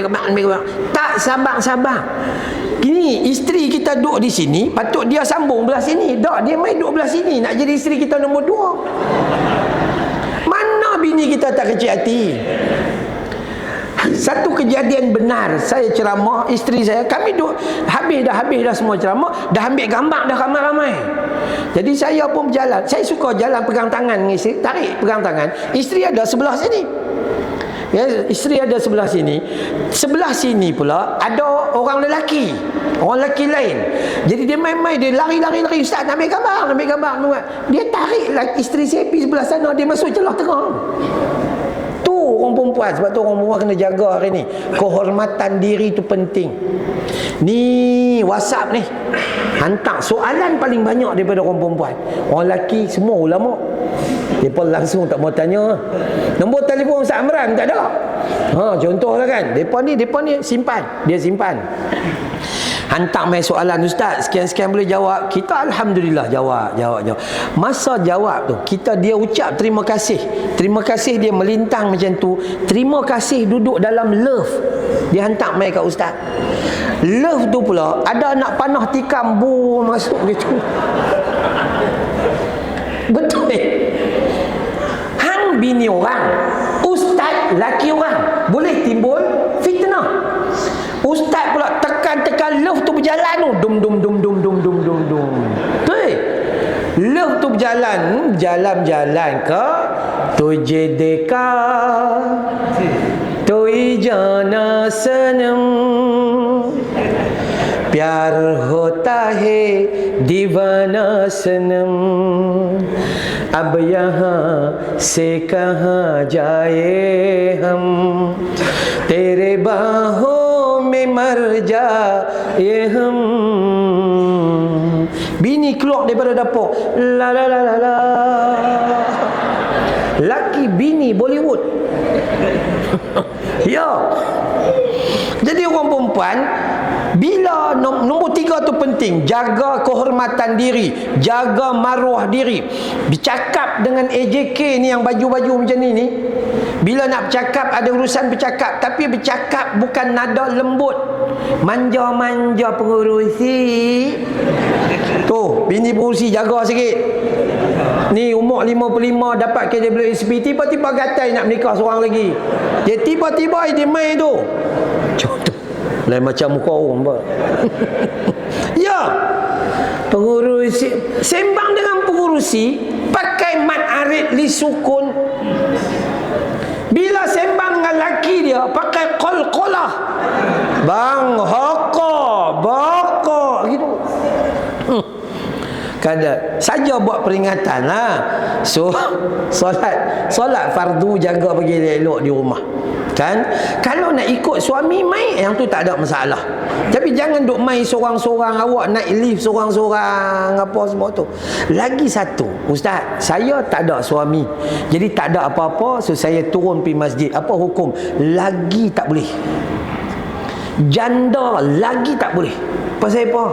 gambar. Tak sabar. Kini isteri kita duduk di sini, patut dia sambung belah sini. Tak, dia main duduk belah sini. Nak jadi isteri kita nombor 2. Mana bini kita tak kecil hati? Satu kejadian benar, saya ceramah, isteri saya, kami duduk habis dah semua ceramah, dah ambil gambar dah ramai-ramai. Jadi saya pun berjalan, saya suka jalan pegang tangan dengan isteri, tarik pegang tangan. Isteri ada sebelah sini. Ya, isteri ada sebelah sini. Sebelah sini pula ada orang lelaki lain. Jadi dia main-main, dia lari, ustaz nak ambil gambar. Dia tarik isteri saya pergi sebelah sana, dia masuk celah tengah. Orang perempuan, sebab tu orang perempuan kena jaga hari ni. Kehormatan diri tu penting. Ni WhatsApp ni hantar soalan paling banyak daripada orang perempuan. Orang lelaki semua ulama. Mereka langsung tak mau tanya. Nombor telefon Ustaz Amran tak ada. Contohlah kan. Mereka ni simpan. Dia simpan. Hantar main soalan, ustaz sekian-sekian boleh jawab. Kita alhamdulillah jawab. Masa jawab tu dia ucap terima kasih dia melintang macam tu. Terima kasih duduk dalam love. Dia hantar main kat ustaz. Love tu pula ada anak panah tikam masuk gitu. Betul. Hang bini orang, ustaz laki orang, boleh timbul fitnah. Ustaz pula tekan love tu berjalan tu. Dum. Betul. Love tu berjalan ke tujhe deka tui jana sanam प्यार होता है दीवाना सनम अब यहाँ से कहाँ जाए हम तेरे बाहों में मर जाए हम. Bini keluar daripada dapur, la la la la la. Laki bini Bollywood. Ya. Jadi orang perempuan Bila nombor 3 tu penting, jaga kehormatan diri, jaga maruah diri. Bercakap dengan AJK ni yang baju-baju macam ni, bila nak bercakap ada urusan bercakap, tapi bercakap bukan nada lembut, manja-manja pengurusi. Tu, bini pengurusi jaga sikit. Ni umur 55 dapat KWSP, tiba-tiba gatai nak menikah seorang lagi. Dia tiba-tiba dia main tu. Contoh lain macam muka orang apa. Ya, pengurusi sembang dengan pengurusi pakai mat arid li sukun. Bila sembang dengan laki dia pakai qalqalah. Bang haka baka gitu. Kada saja buat peringatan lah. So solat fardu jaga bagi elok di rumah. Kan? Kalau nak ikut suami mai, yang tu tak ada masalah. Tapi jangan duk mai sorang-sorang, awak naik lift sorang-sorang apa semua tu. Lagi satu, ustaz, saya tak ada suami. Jadi tak ada apa-apa, so saya turun pergi masjid. Apa hukum? Lagi tak boleh. Janda lagi tak boleh. Pasal apa?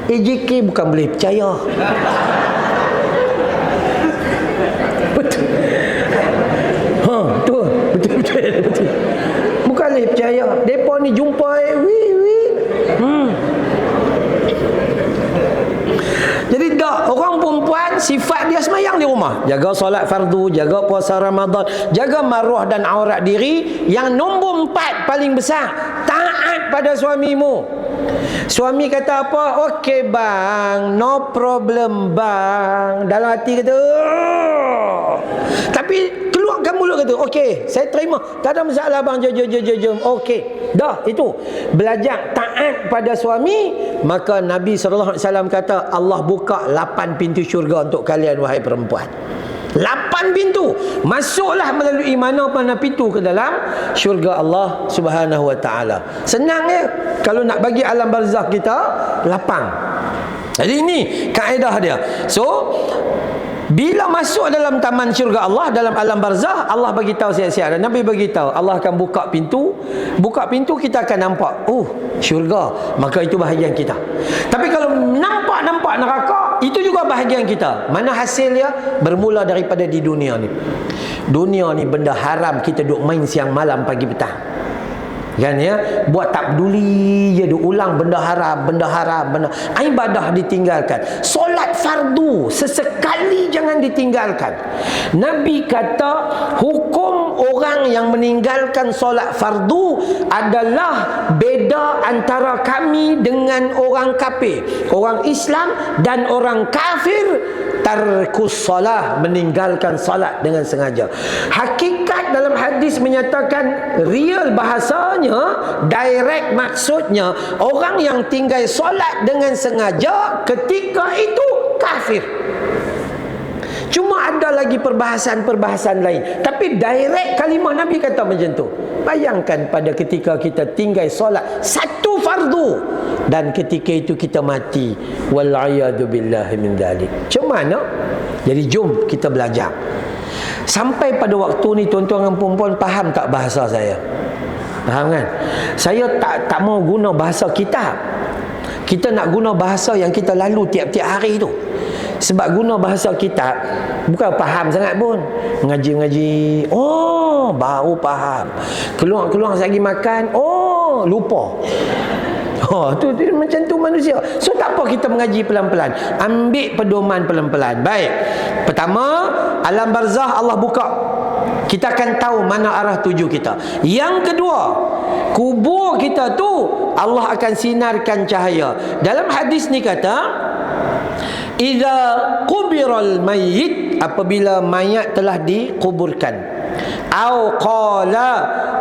AJK bukan boleh percaya. Betul. Tu betul. Bukan boleh percaya. Depa ni jumpa Jadi tak, orang perempuan sifat dia semayang di rumah, jaga solat fardu, jaga puasa Ramadan, jaga maruah dan aurat diri. Yang nombor 4 paling besar, taat pada suamimu. Suami kata apa? Okey bang, no problem bang. Dalam hati kata tapi keluarkan mulut kata okey, saya terima, tak ada masalah bang, jom. Okey, dah itu. Belajar taat pada suami. Maka Nabi SAW kata Allah buka 8 pintu syurga untuk kalian wahai perempuan. 8 pintu. Masuklah melalui mana-mana pintu ke dalam syurga Allah Subhanahu wa taala. Senang ya. Kalau nak bagi alam barzakh kita lapang. Jadi ini kaedah dia. So bila masuk dalam taman syurga Allah, dalam alam barzakh, Allah bagi tahu siap-siap. Nabi bagi tahu Allah akan buka pintu. Buka pintu kita akan nampak, syurga. Maka itu bahagian kita. Tapi kalau nampak neraka, itu juga bahagian kita. Mana hasilnya? Bermula daripada di dunia ni. Dunia ni benda haram, kita duk main siang malam pagi petang. Kan ya, buat tak peduli je, duk ulang benda haram. Ibadah ditinggalkan. Solat fardu sesekali jangan ditinggalkan. Nabi kata hukum orang yang meninggalkan solat fardu adalah beda antara kami dengan orang kafir. Orang Islam dan orang kafir, tarkus salah, meninggalkan salat dengan sengaja. Hakikat dalam hadis menyatakan, real bahasanya, direct maksudnya, orang yang tinggal solat dengan sengaja ketika itu kafir. Cuma ada lagi perbahasan lain, tapi direct kalimah Nabi kata macam tu. Bayangkan pada ketika kita tinggal solat satu fardu dan ketika itu kita mati, wal'iyadu billahi min dhalik. Macam mana? Jadi jom kita belajar. Sampai pada waktu ni tuan-tuan dan puan-puan faham tak bahasa saya? Faham kan? Saya tak mau guna bahasa kitab. Kita nak guna bahasa yang kita lalu tiap-tiap hari tu. Sebab guna bahasa kitab bukan faham sangat pun. Mengaji-mengaji, baru faham. Keluar lagi makan, lupa. Tu macam tu manusia. So tak apa kita mengaji pelan-pelan. Ambil pedoman pelan-pelan. Baik. Pertama, alam barzakh Allah buka. Kita akan tahu mana arah tuju kita. Yang kedua, kubur kita tu Allah akan sinarkan cahaya. Dalam hadis ni kata, idza qubiral mayyit, apabila mayat telah dikuburkan. Au qala,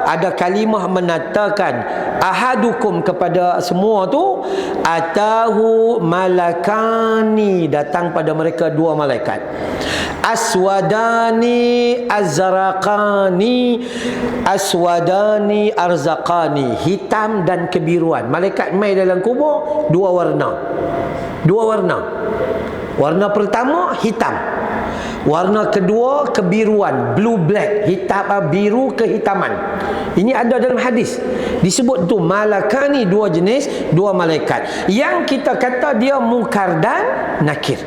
ada kalimah menatakan, ahadukum, kepada semua tu, atahu malakani, datang pada mereka 2 malaikat. Aswadani azraqani, aswadani arzaqani, hitam dan kebiruan. Malaikat mai dalam kubur 2 warna. 2 warna. Warna pertama hitam. Warna kedua kebiruan, blue black, hitam biru kehitaman. Ini ada dalam hadis. Disebut tu malakani, dua jenis, dua malaikat. Yang kita kata dia munkar dan nakir.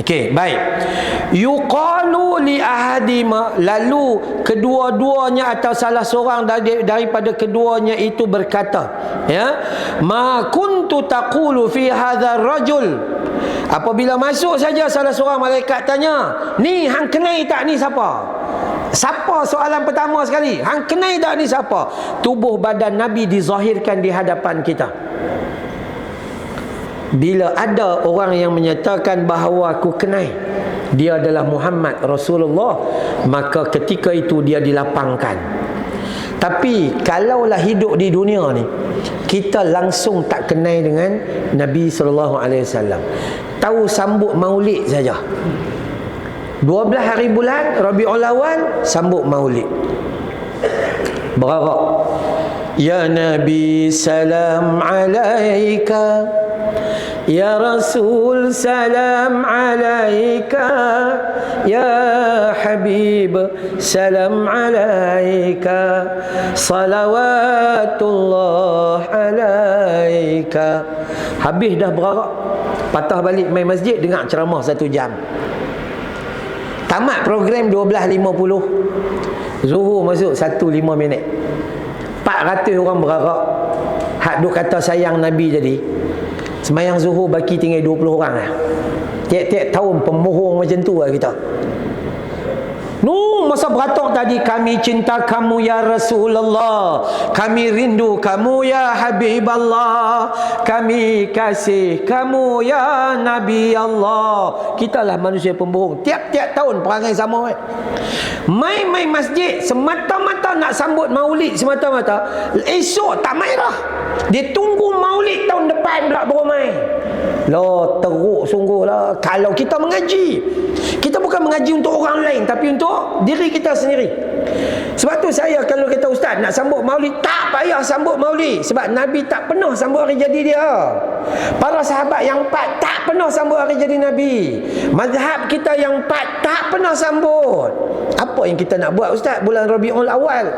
Okey, baik. Yuqalu li ahadima, lalu kedua-duanya atau salah seorang daripada keduanya itu berkata, ya, ma kuntu taqulu fi hadzal rajul. Apabila masuk saja salah seorang malaikat tanya, ni hang kenal tak ni siapa? Siapa soalan pertama sekali? Hang kenal tak ni siapa? Tubuh badan Nabi dizahirkan di hadapan kita. Bila ada orang yang menyatakan bahawa aku kenal dia adalah Muhammad Rasulullah, maka ketika itu dia dilapangkan. Tapi kalaulah hidup di dunia ni, kita langsung tak kenal dengan Nabi SAW. Tahu sambut maulid saja. 12 hari bulan Rabiul Awal sambut maulid. Berarak, ya Nabi salam alaika, ya Rasul salam alaika, ya Habib salam alaika, salawatullah alaika. Habis dah berarak, patah balik main masjid, dengar ceramah 1 jam. Tamat program 12.50, Zuhur masuk 1:05. 400 orang berarak. Hak duk kata sayang Nabi jadi. Semayang Zuhur baki tinggal 20 orang lah. Tiap-tiap tahun pemohong macam tu lah kita. Masa beratok tadi, kami cinta kamu ya Rasulullah, kami rindu kamu ya Habiballah, kami kasih kamu ya Nabi Allah. Kita lah manusia pembohong. Tiap-tiap tahun perangai sama. Main-main masjid semata-mata nak sambut maulid semata-mata. Esok tak main dah. Dia tunggu maulid tahun depan pula baru main. Lah, teruk sungguh lah. Kalau kita mengaji, kita bukan mengaji untuk orang lain, tapi untuk diri kita sendiri. Sebab tu saya kalau kata ustaz nak sambut maulid, tak payah sambut maulid. Sebab Nabi tak pernah sambut hari jadi dia. Para sahabat yang 4 tak pernah sambut hari jadi Nabi. Mazhab kita yang 4 tak pernah sambut. Apa yang kita nak buat ustaz bulan Rabiul Awal?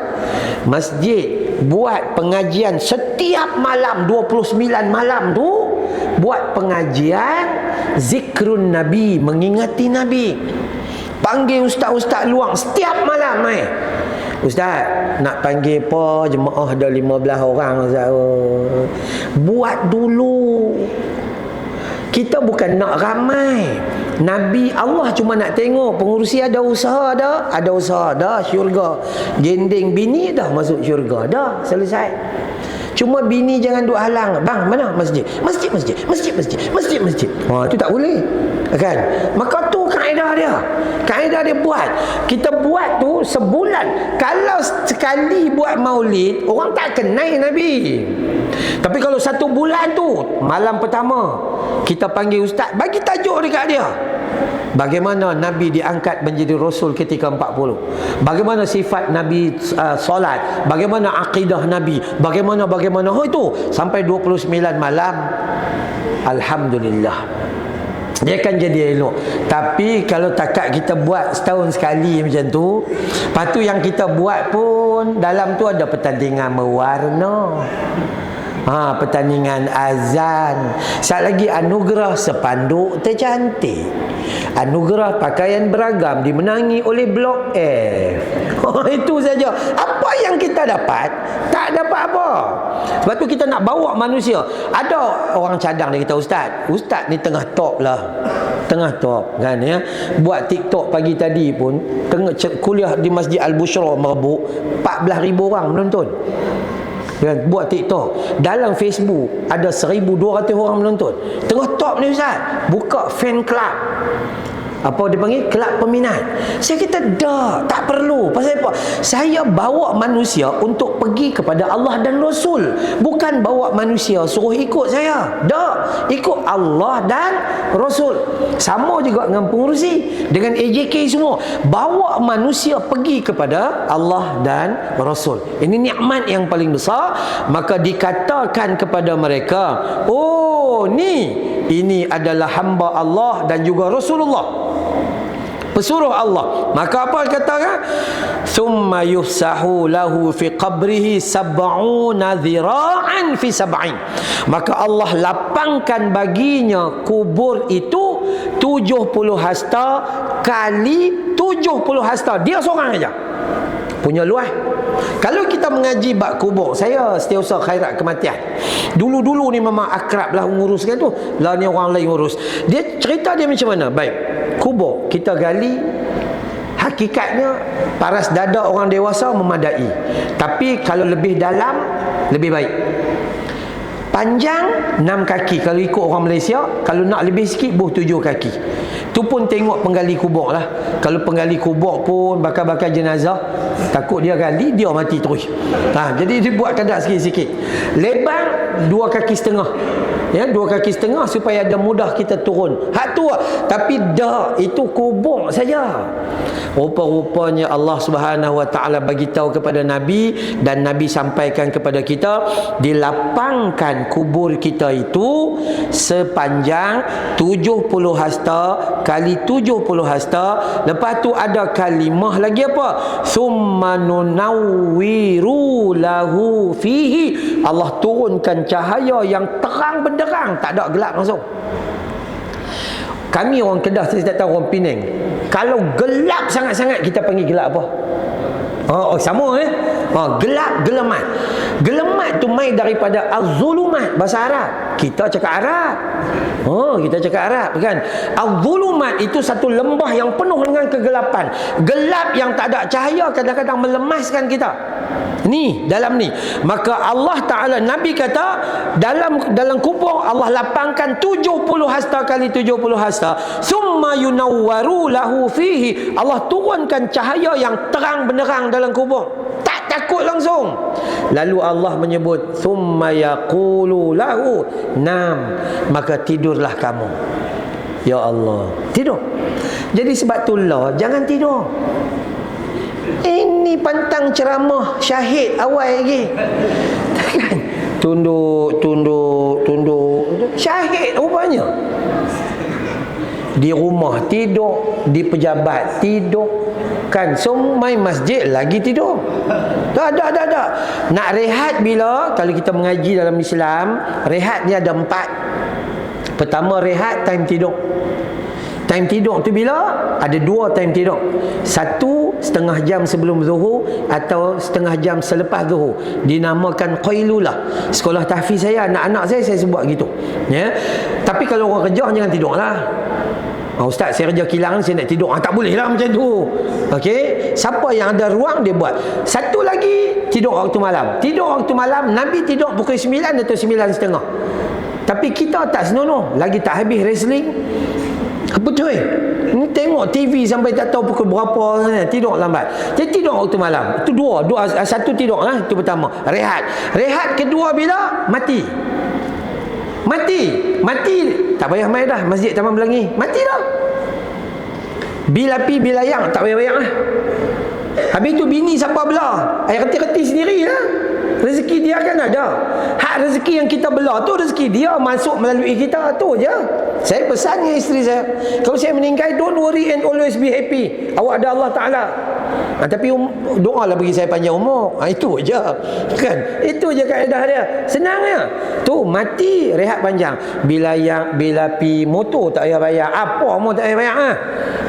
Masjid buat pengajian setiap malam 29 malam tu, buat pengajian zikrun Nabi, mengingati Nabi. Panggil ustaz-ustaz luang setiap malam mai. Ustaz, nak panggil apa? Jemaah ada 15 orang ustaz. Buat dulu. Kita bukan nak ramai. Nabi Allah cuma nak tengok pengurusi ada usaha dah, ada usaha dah, syurga. Gending bini dah masuk syurga dah, selesai. Cuma bini jangan duk halang. Bang, mana masjid? Masjid. Wah, itu tak boleh. Kan? Maka tu kaedah dia. Kaedah dia buat. Kita buat tu sebulan. Kalau sekali buat maulid, orang tak kenal Nabi. Tapi kalau 1 bulan tu, malam pertama, kita panggil ustaz, bagi tajuk dekat dia. Bagaimana Nabi diangkat menjadi Rasul ketika 40. Bagaimana sifat Nabi solat. Bagaimana akidah Nabi. Bagaimana. Oh itu. Sampai 29 malam. Alhamdulillah. Dia akan jadi elok. Tapi kalau takat kita buat setahun sekali macam tu, lepas tu yang kita buat pun dalam tu ada pertandingan mewarna, pertandingan azan, sat lagi anugerah sepanduk tercantik, anugerah pakaian beragam dimenangi oleh Blok F. Itu saja. Apa yang kita dapat? Tak dapat apa. Sebab tu kita nak bawa manusia. Ada orang cadang dia kata, Ustaz ni tengah top lah. Tengah top kan ya. Buat TikTok pagi tadi pun, tengah kuliah di Masjid Al-Bushra Merbuk, 14,000 orang menonton. Kan, buat TikTok. Dalam Facebook ada 1,200 orang menonton. Tengah top ni ustaz. Buka fan club. Apa dia panggil? Kelab peminat. Saya kata dah, tak perlu. Pasal apa? Saya bawa manusia untuk pergi kepada Allah dan Rasul. Bukan bawa manusia suruh ikut saya. Dah, ikut Allah dan Rasul. Sama juga dengan pengurusi, dengan AJK semua. Bawa manusia pergi kepada Allah dan Rasul. Ini nikmat yang paling besar. Maka dikatakan kepada mereka, oh ini adalah hamba Allah dan juga Rasulullah. Pesuruh Allah. Maka apa kata kan? Thumma yufsahu lahu fi qabrihi sab'una dhira'an fi sab'in. Maka Allah lapangkan baginya kubur itu 70 hasta kali 70 hasta. Dia seorang aja punya luas. Kalau kita mengaji bab kubur, saya setiausaha khairat kematian. Dulu-dulu ni memang akrab lah menguruskan tu. Lah ni orang lain urus. Dia cerita dia macam mana? Baik. Kubur kita gali, hakikatnya paras dada orang dewasa memadai. Tapi kalau lebih dalam lebih baik. Panjang 6 kaki kalau ikut orang Malaysia. Kalau nak lebih sikit 7 kaki. Tu pun tengok penggali kubur lah. Kalau penggali kubur pun bakar-bakar jenazah, takut dia gali dia mati terus. Jadi dia buat kadar sikit-sikit. Lebar 2 kaki setengah. Ya, 2 kaki setengah supaya ada mudah kita turun. Hak tu lah. Tapi dah itu kubur saja. Rupa-rupanya Allah Subhanahu Wa Taala bagi tahu kepada Nabi, dan Nabi sampaikan kepada kita, dilapangkan kubur kita itu sepanjang 70 hasta kali 70 hasta. Lepas tu ada kalimah lagi apa? Summa nunawwiru lahu fihi. Allah turunkan cahaya yang terang benderang, tak ada gelap langsung. Kami orang Kedah, saya tak tahu orang Penang. Kalau gelap sangat-sangat kita panggil gelap apa? Sama gelap, gelemat. Gelemat tu mai daripada az-zulumat bahasa Arab. Kita cakap Arab. Kita cakap Arab kan. Az-zulumat itu satu lembah yang penuh dengan kegelapan. Gelap yang tak ada cahaya kadang-kadang melemaskan kita. Ni dalam ni. Maka Allah Taala, Nabi kata dalam kubur Allah lapangkan 70 hasta kali 70 hasta. Summa yunawwaru lahu fihi. Allah turunkan cahaya yang terang benderang dalam kubur. Tak takut langsung. Lalu Allah menyebut summa yaqulu lahu nam. Maka tidurlah kamu. Ya Allah, tidur. Jadi sebab itulah jangan tidur. Ini pantang ceramah syahid awal lagi. Tunduk syahid rupanya. Di rumah tidur, di pejabat tidur, kan? So main masjid lagi tidur. Tak. Nak rehat bila? Kalau kita mengaji dalam Islam, rehat ni ada 4. Pertama, rehat time tidur. Time tidur tu bila? Ada 2 time tidur. 1 setengah jam sebelum zuhur atau setengah jam selepas zuhur. Dinamakan qailulah. Sekolah tahfiz saya, anak-anak saya sebut gitu. Ya. Tapi kalau orang kerja jangan tidurlah. Ustaz, saya kerja kilang, saya nak tidur. Tak boleh lah macam tu. Okey, siapa yang ada ruang dia buat. Satu lagi, tidur waktu malam. Tidur waktu malam, Nabi tidur pukul 9 atau 9.30. Tapi kita tak senonoh. Lagi tak habis wrestling. Apa tu ni tengok TV sampai tak tahu pukul berapa, tidur lambat. Jadi tidur waktu malam. Itu dua. Satu tidur lah, itu pertama. Rehat kedua bila? Mati. Tak payah main dah Masjid Taman Belangi. Mati dah. Bila pi bila yang tak payah bayang lah. Habis tu bini siapa belah? Reti-reti sendiri lah. Rezeki dia kan ada. Hak rezeki yang kita belah tu rezeki dia masuk melalui kita tu je. Saya pesan dengan isteri saya, kalau saya meninggal, don't worry and always be happy. Awak ada Allah Ta'ala. Tapi doalah bagi saya panjang umur. Itu je. Kan? Itu je kaedah dia. Senang ya. Tu mati, rehat panjang. Bila pi motor tak payah bayar. Apa mau tak payah bayar ah?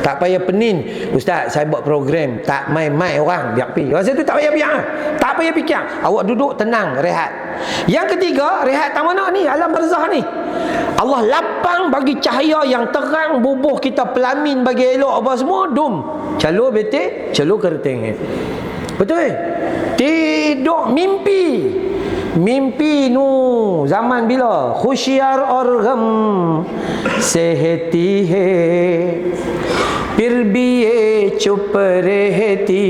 Tak payah penin. Ustaz, saya buat program, tak main-main orang, biar pi. Masa tu tak payah biar. Tak payah fikir. Awak duduk tenang, rehat. Yang ketiga, rehat tak mana ni? Alam barzah ni. Allah lapang bagi cahaya yang terang, bubuh kita pelamin bagi elok apa semua, dum. Calur betik, calur kerteng. Betul? Tidur mimpi. Mimpi nu zaman bila? Khusyar और गम सहती है फिर भी ये चुप रहती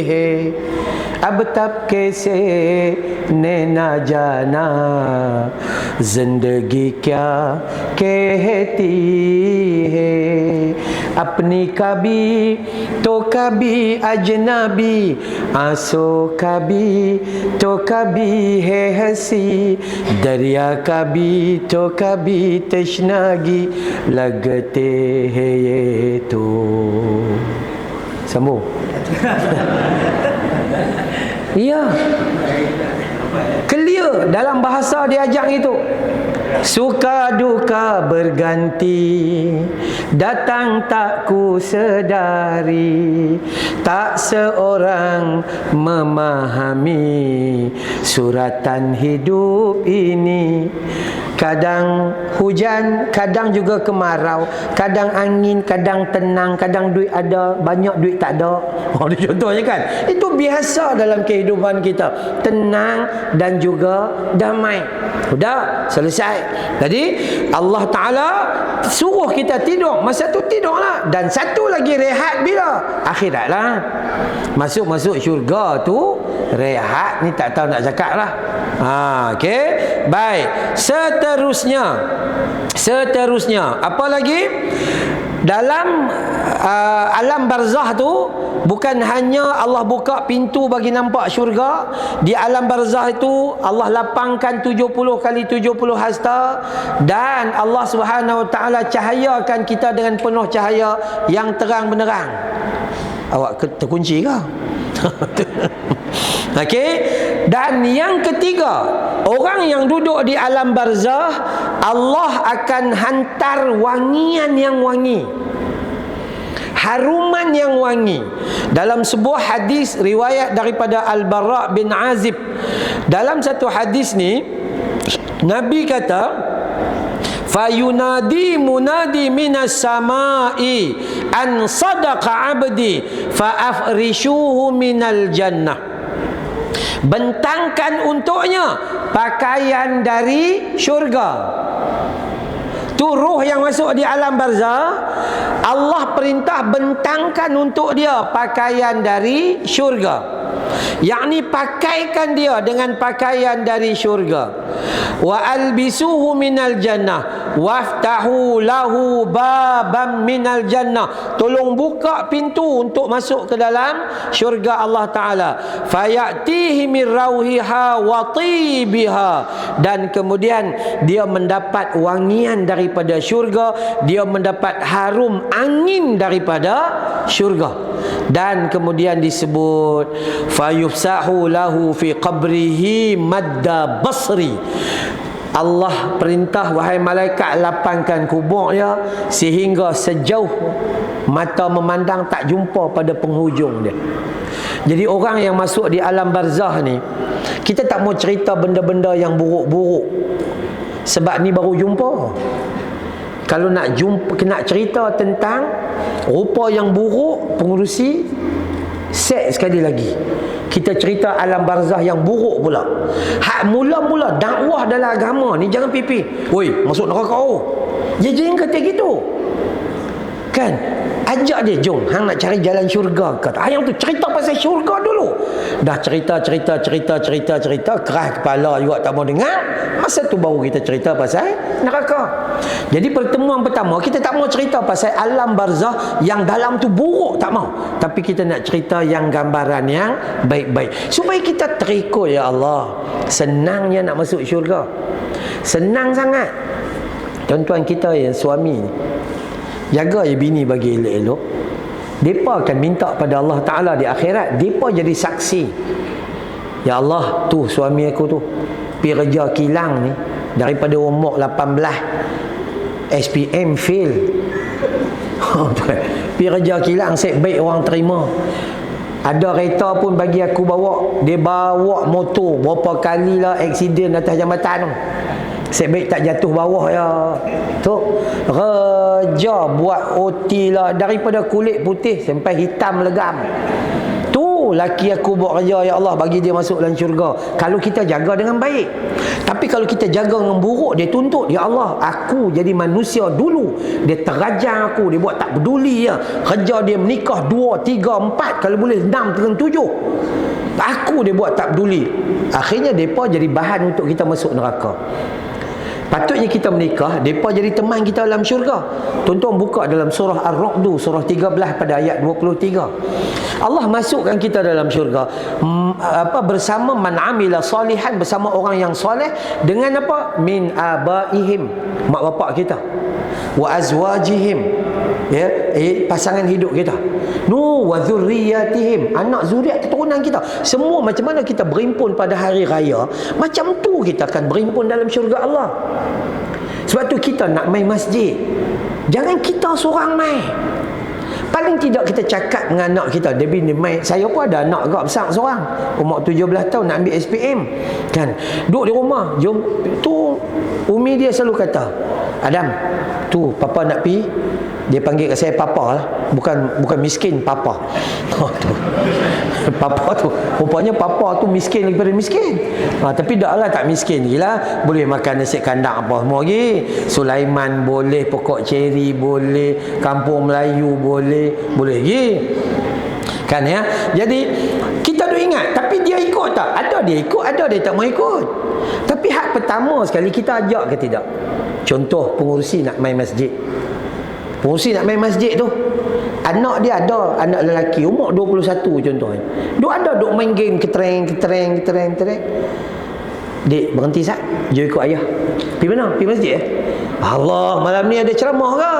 है अब तब कैसे ने ना जाना जिंदगी क्या कहती है apni kabi to kabi ajnabi aso kabi to kabi hai hasi darya kabi to kabi tashnagi lagte hai ye to. Sambung. Ya, clear dalam bahasa diajak itu. Suka duka berganti, datang tak ku sedari, tak seorang memahami suratan hidup ini. Kadang hujan, kadang juga kemarau, kadang angin, kadang tenang, kadang duit ada, banyak duit tak ada. Oh, contohnya kan. Itu biasa dalam kehidupan kita. Tenang dan juga damai. Sudah, selesai. Jadi Allah Ta'ala suruh kita tidur. Masa tu tidurlah. Dan satu lagi rehat bila? Akhirat lah. Masuk syurga tu rehat ni tak tahu nak cakap lah. Okey. Baik. Seterusnya apa lagi? Dalam alam barzah tu bukan hanya Allah buka pintu bagi nampak syurga. Di alam barzah itu Allah lapangkan 70 kali 70 hasta, dan Allah Subhanahu Wa Taala cahayakan kita dengan penuh cahaya yang terang benderang. Awak terkunci ke? Okey. Dan yang ketiga, orang yang duduk di alam barzah, Allah akan hantar wangian yang wangi, haruman yang wangi. Dalam sebuah hadis riwayat daripada Al-Bara' bin Azib, dalam satu hadis ni Nabi kata, fayunadi munadi minas samai an sadaqa abdi faafrishuhu minal jannah. Bentangkan untuknya pakaian dari syurga. Tu ruh yang masuk di alam barzah, Allah perintah bentangkan untuk dia pakaian dari syurga. Yakni pakaikan dia dengan pakaian dari syurga. Wa albisuhu minal jannah waftahu lahu babam minal jannah. Tolong buka pintu untuk masuk ke dalam syurga Allah Ta'ala. Fayatihi min rauhiha wa tibiha. Dan kemudian dia mendapat wangian daripada syurga, dia mendapat harum angin daripada syurga. Dan kemudian disebut fayufsahu lahu fi qabrihi madda basri. Allah perintah, wahai malaikat, lapangkan kuburnya sehingga sejauh mata memandang tak jumpa pada penghujung dia. Jadi orang yang masuk di alam barzah ni, kita tak mau cerita benda-benda yang buruk-buruk, sebab ni baru jumpa. Kalau nak cerita tentang rupa yang buruk, pengurusi set sekali lagi. Kita cerita alam barzah yang buruk pula. Hak mula-mula dakwah dalam agama ni jangan pipi. Oi, masuk neraka oh. Dia jangan kata gitu. Kan? Ajak dia, jom hang nak cari jalan syurga ke? Yang tu cerita pasal syurga dulu. Dah cerita keras kepala juga tak mau dengar. Masa tu baru kita cerita pasal neraka. Jadi pertemuan pertama kita tak mau cerita pasal alam barzah yang dalam tu buruk, tak mau. Tapi kita nak cerita yang gambaran yang baik-baik supaya kita terikut. Ya Allah, senangnya nak masuk syurga. Senang sangat. Tuan-tuan kita yang suami ni, jaga ya bini bagi elok-elok. Mereka akan minta pada Allah Ta'ala di akhirat. Mereka jadi saksi. Ya Allah, tu suami aku tu pergi kerja kilang ni, daripada umur 18 SPM fail. Pergi kerja kilang, set baik orang terima. Ada kereta pun bagi aku bawa. Dia bawa motor berapa kali lah aksiden atas jambatan tu. Set baik tak jatuh bawah ya. Tu kerja buat OT lah, daripada kulit putih sampai hitam legam. Tu laki aku buat kerja, ya Allah, bagi dia masuk dalam syurga. Kalau kita jaga dengan baik. Tapi kalau kita jaga dengan buruk, dia tuntut, ya Allah, aku jadi manusia dulu. Dia terajar aku, dia buat tak peduli ya. Kerja dia menikah 2, 3, 4, kalau boleh 6, 7. Aku dia buat tak peduli. Akhirnya mereka jadi bahan untuk kita masuk neraka. Patutnya kita menikah, mereka jadi teman kita dalam syurga. Tuan-tuan buka dalam surah Ar-Ra'd, surah 13 pada ayat 23. Allah masukkan kita dalam syurga bersama man amila salihan, bersama orang yang soleh, dengan apa? Min abaihim, mak bapak kita, wa azwajihim, ya, pasangan hidup kita, wa dzurriyyatihim, anak zuriat keturunan kita. Semua macam mana kita berimpun pada hari raya, macam tu kita akan berimpun dalam syurga Allah. Sebab tu kita nak main masjid, jangan kita seorang main. Paling tidak kita cakap dengan anak kita, dia bila main, saya pun ada anak agak besar seorang, umur 17 tahun nak ambil SPM kan, duduk di rumah, jom tu umi dia selalu kata, Adam, tu papa nak pi. Dia panggil kat saya papa lah, bukan miskin, papa. Papa tu rupanya papa tu miskin daripada miskin. Tapi taklah tak miskin lagi lah, boleh makan nasi kandang apa semua lagi. Sulaiman boleh, pokok ceri boleh, kampung Melayu boleh lagi kan, ya. Jadi kita tu ingat, tapi dia ikut tak? Ada dia ikut, ada dia tak mau ikut. Tapi hak pertama sekali kita ajak ke tidak? Contoh pengurusi nak main masjid. Pengurusi nak main masjid tu, anak dia ada, anak lelaki umur 21 contohnya, dia ada duk main game ketereng. Dik, berhenti sat, jom ikut ayah. Pergi mana? Pergi masjid. Allah, malam ni ada ceramah ke?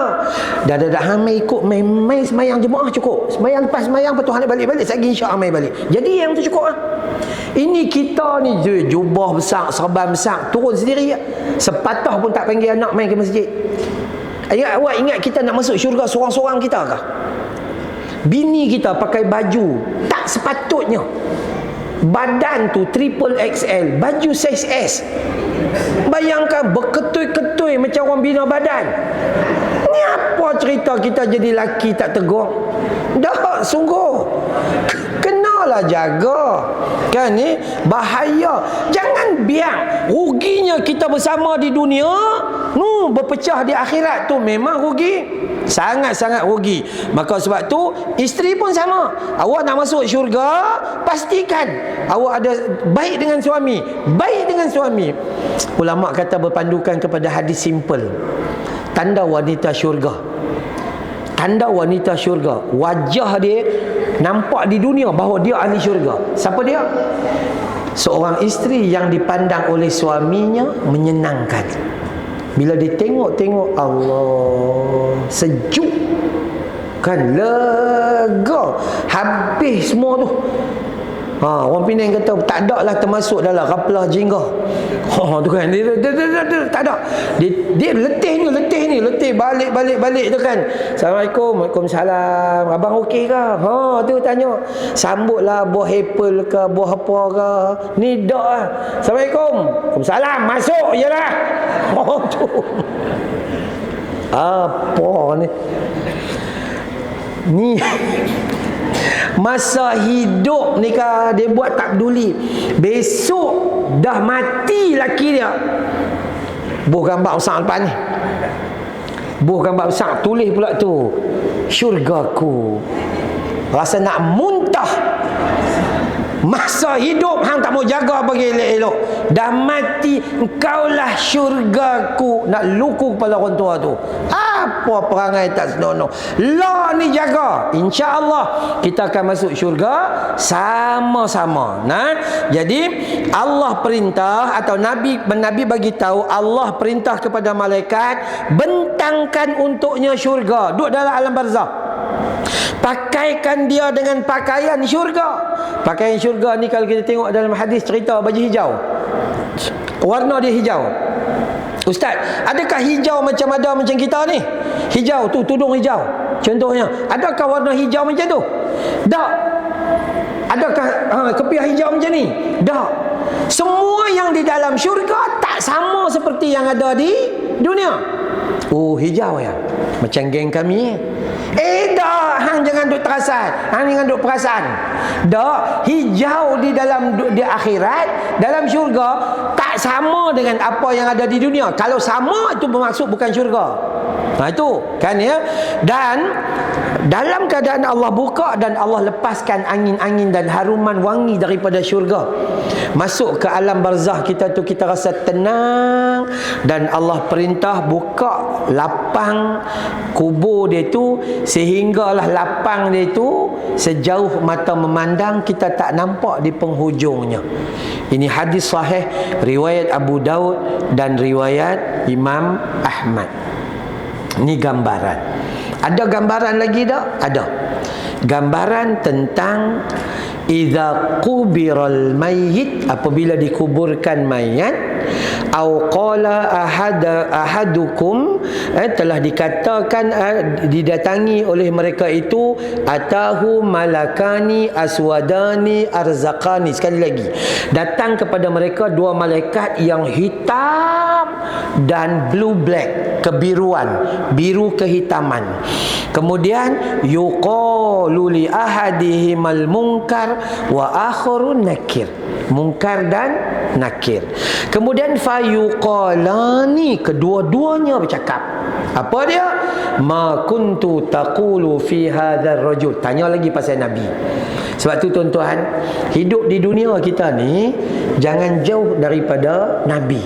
Dah hamil ikut main semayang jemaah cukup. Semayang lepas semayang, lepas tu hari balik lagi, insya-Allah main balik. Jadi yang tu cukup lah. Ini kita ni jubah besar, serban besar, turun sendiri ya. Sepatah pun tak panggil anak main ke masjid. Awak ingat kita nak masuk syurga seorang-seorang kita kah? Bini kita pakai baju tak sepatutnya, badan tu triple XL, baju saiz S, bayangkan berketui-ketui macam orang bina badan. Ni apa cerita kita jadi laki tak tegur? Dah, sungguh kenalah jaga kan, ni bahaya. Jangan biar ruginya kita bersama di dunia berpecah di akhirat, tu memang rugi, sangat-sangat rugi. Maka sebab tu isteri pun sama. Awak nak masuk syurga, pastikan awak ada baik dengan suami, Ulama kata berpandukan kepada hadis simple. Tanda wanita syurga, wajah dia nampak di dunia bahawa dia ahli syurga. Siapa dia? Seorang isteri yang dipandang oleh suaminya menyenangkan. Bila dia tengok, Allah, sejuk kan, lega, habis semua tu. Orang Penang kata tak ada lah termasuk dalam kaplah jingga. Tu kan, dia tak ada. Dia letih balik tu kan. Assalamualaikum, Waalaikumsalam. Abang okey ke? Tu tanya. Sambutlah buah apple ke, buah apa ke. Ni dak lah. Assalamualaikum. Waalaikumsalam. Masuk je lah. Tu. Apa ni? Masa hidup ni dia buat tak peduli. Besok dah mati laki dia, buh gambar besar depan ni, buh gambar besar, tulis pula tu, syurgaku. Rasa nak muntah. Masa hidup hang tak mau jaga bagi elok-elok, dah mati engkaulah syurgaku. Nak luku kepala orang tua tu. Apa perangai tak senonoh. La ni jaga, insya-Allah kita akan masuk syurga sama-sama. Jadi Allah perintah, atau Nabi bagi tahu, Allah perintah kepada malaikat bentangkan untuknya syurga. Duduk dalam alam barzah, pakaikan dia dengan pakaian syurga. Pakaian syurga ni kalau kita tengok dalam hadis cerita baju hijau, warna dia hijau. Ustaz, adakah hijau macam kita ni? Hijau tu tudung hijau contohnya, adakah warna hijau macam tu? Tak. Adakah kepiah hijau macam ni? Tak. Semua yang di dalam syurga tak sama seperti yang ada di dunia. Hijau ya, macam geng kami. Dah, hang jangan duk terasan, hang jangan duk perasan. Dah, hijau di akhirat, dalam syurga tak sama dengan apa yang ada di dunia. Kalau sama, itu bermaksud bukan syurga. Itu kan ya. Dan dalam keadaan Allah buka dan Allah lepaskan angin-angin dan haruman wangi daripada syurga, masuk ke alam barzah kita tu, kita rasa tenang, dan Allah perintah buka lapang kubur dia tu, sehinggalah lapang dia tu sejauh mata memandang kita tak nampak di penghujungnya. Ini hadis sahih riwayat Abu Daud dan riwayat Imam Ahmad. Ini gambaran. Ada gambaran lagi tak? Ada. Gambaran tentang idza qubiral mayyit, apabila dikuburkan mayat, au qala ahadukum, telah dikatakan didatangi oleh mereka itu, atahu malakani aswadani arzaqani. Sekali lagi, datang kepada mereka dua malaikat yang hitam dan blue black, kebiruan, biru kehitaman. Kemudian yuqalu li ahadihimal munkar wa akhirun nakir, munkar dan nakir. Kemudian fayuqalani, kedua-duanya bercakap. Apa dia? Ma kuntu taqulu fi hadzal rajul. Tanya lagi pasal Nabi. Sebab tu tuan-tuan, hidup di dunia kita ni jangan jauh daripada Nabi.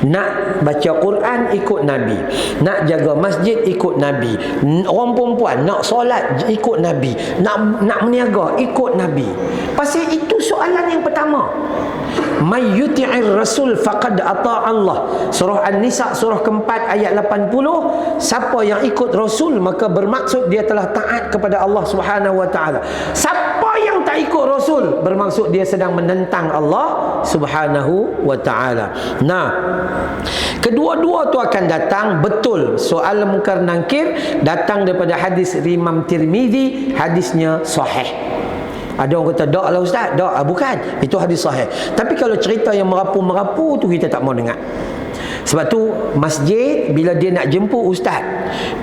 Nak baca Quran ikut Nabi, nak jaga masjid ikut Nabi, orang perempuan nak solat ikut Nabi, nak meniaga ikut Nabi. Pasal itu soalan yang pertama. May yuti'ir rasul faqad ata Allah. Surah An-Nisa surah keempat ayat 80. Siapa yang ikut Rasul maka bermaksud dia telah taat kepada Allah Subhanahu wa taala. Siapa yang tak ikut Rasul bermaksud dia sedang menentang Allah Subhanahu wa taala. Nah, kedua-dua tu akan datang, betul. Soal munkar nakir datang daripada hadis Imam Tirmizi, hadisnya sahih. Ada orang kata, "Dak lah ustaz." "Dak, bukan. Itu hadis sahih." Tapi kalau cerita yang merapu-merapu tu kita tak mau dengar. Sebab tu masjid bila dia nak jemput ustaz,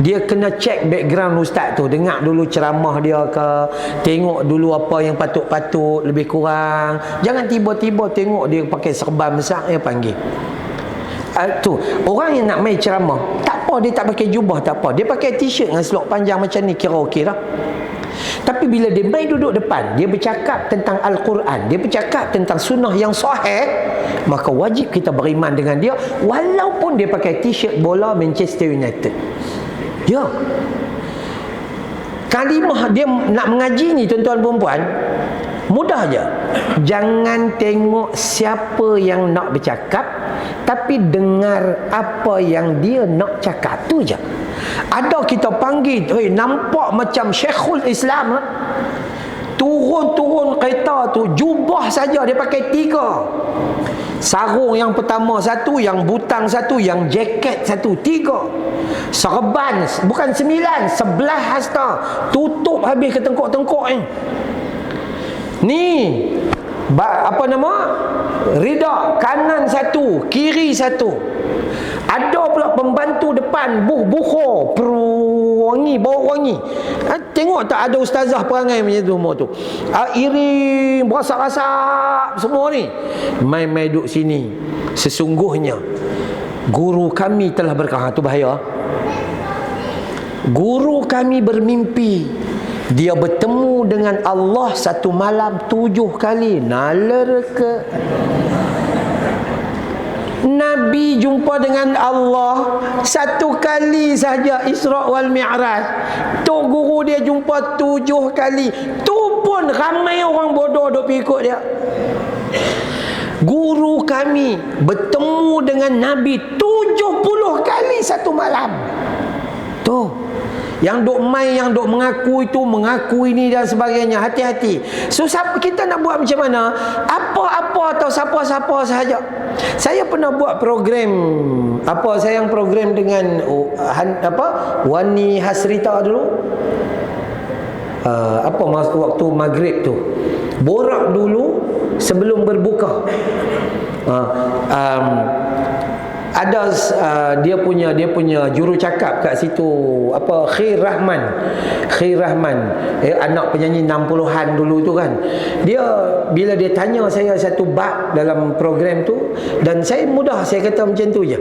dia kena check background ustaz tu, dengar dulu ceramah dia ke, tengok dulu apa yang patut-patut lebih kurang. Jangan tiba-tiba tengok dia pakai serban besar dia panggil. Tu orang yang nak main ceramah, tak apa dia tak pakai jubah, tak apa, dia pakai t-shirt dengan selok panjang macam ni, kira okey lah. Tapi bila dia main duduk depan, dia bercakap tentang Al-Quran, dia bercakap tentang sunnah yang sahih, maka wajib kita beriman dengan dia walaupun dia pakai t-shirt bola Manchester United. Ya, kalimah dia nak mengaji ni tuan-tuan perempuan, mudah je. Jangan tengok siapa yang nak bercakap, tapi dengar apa yang dia nak cakap, tu je. Ada kita panggil, "Hei, nampak macam Syekhul Islam." Turun kereta tu, jubah saja dia pakai 3. Sarung yang pertama 1, yang butang 1, yang jaket 1, 3. Serban bukan 9, 11 hasta. Tutup habis ke tengkok-tengkok ni. Ni apa nama? Rida kanan 1, kiri 1. Ada pula pembantu depan bukhor, wangi, bau wangi. Tengok tak ada ustazah perangai macam tu semua tu. Iring, berasak-rasak semua ni. Mai-mai duduk sini. Sesungguhnya guru kami telah berkata, tu bahaya. Guru kami bermimpi dia bertemu dengan Allah satu malam 7 kali. Nalar ke? Nabi jumpa dengan Allah 1 kali saja, Isra wal Mi'raj. Tok guru dia jumpa 7 kali. Tu pun ramai orang bodoh duk ikut dia. Guru kami bertemu dengan Nabi 70 kali satu malam. Tu yang duk main, yang duk mengaku itu, mengaku ini dan sebagainya, hati-hati. So kita nak buat macam mana? Apa-apa atau siapa-siapa sahaja. Saya pernah buat program, saya yang program dengan Wani Hasrita dulu. Waktu maghrib tu, borak dulu sebelum berbuka. Ada dia punya juru cakap kat situ, Khair Rahman, anak penyanyi 60-an dulu tu kan. Dia bila dia tanya saya satu bab dalam program tu, dan saya mudah, saya kata macam tu je,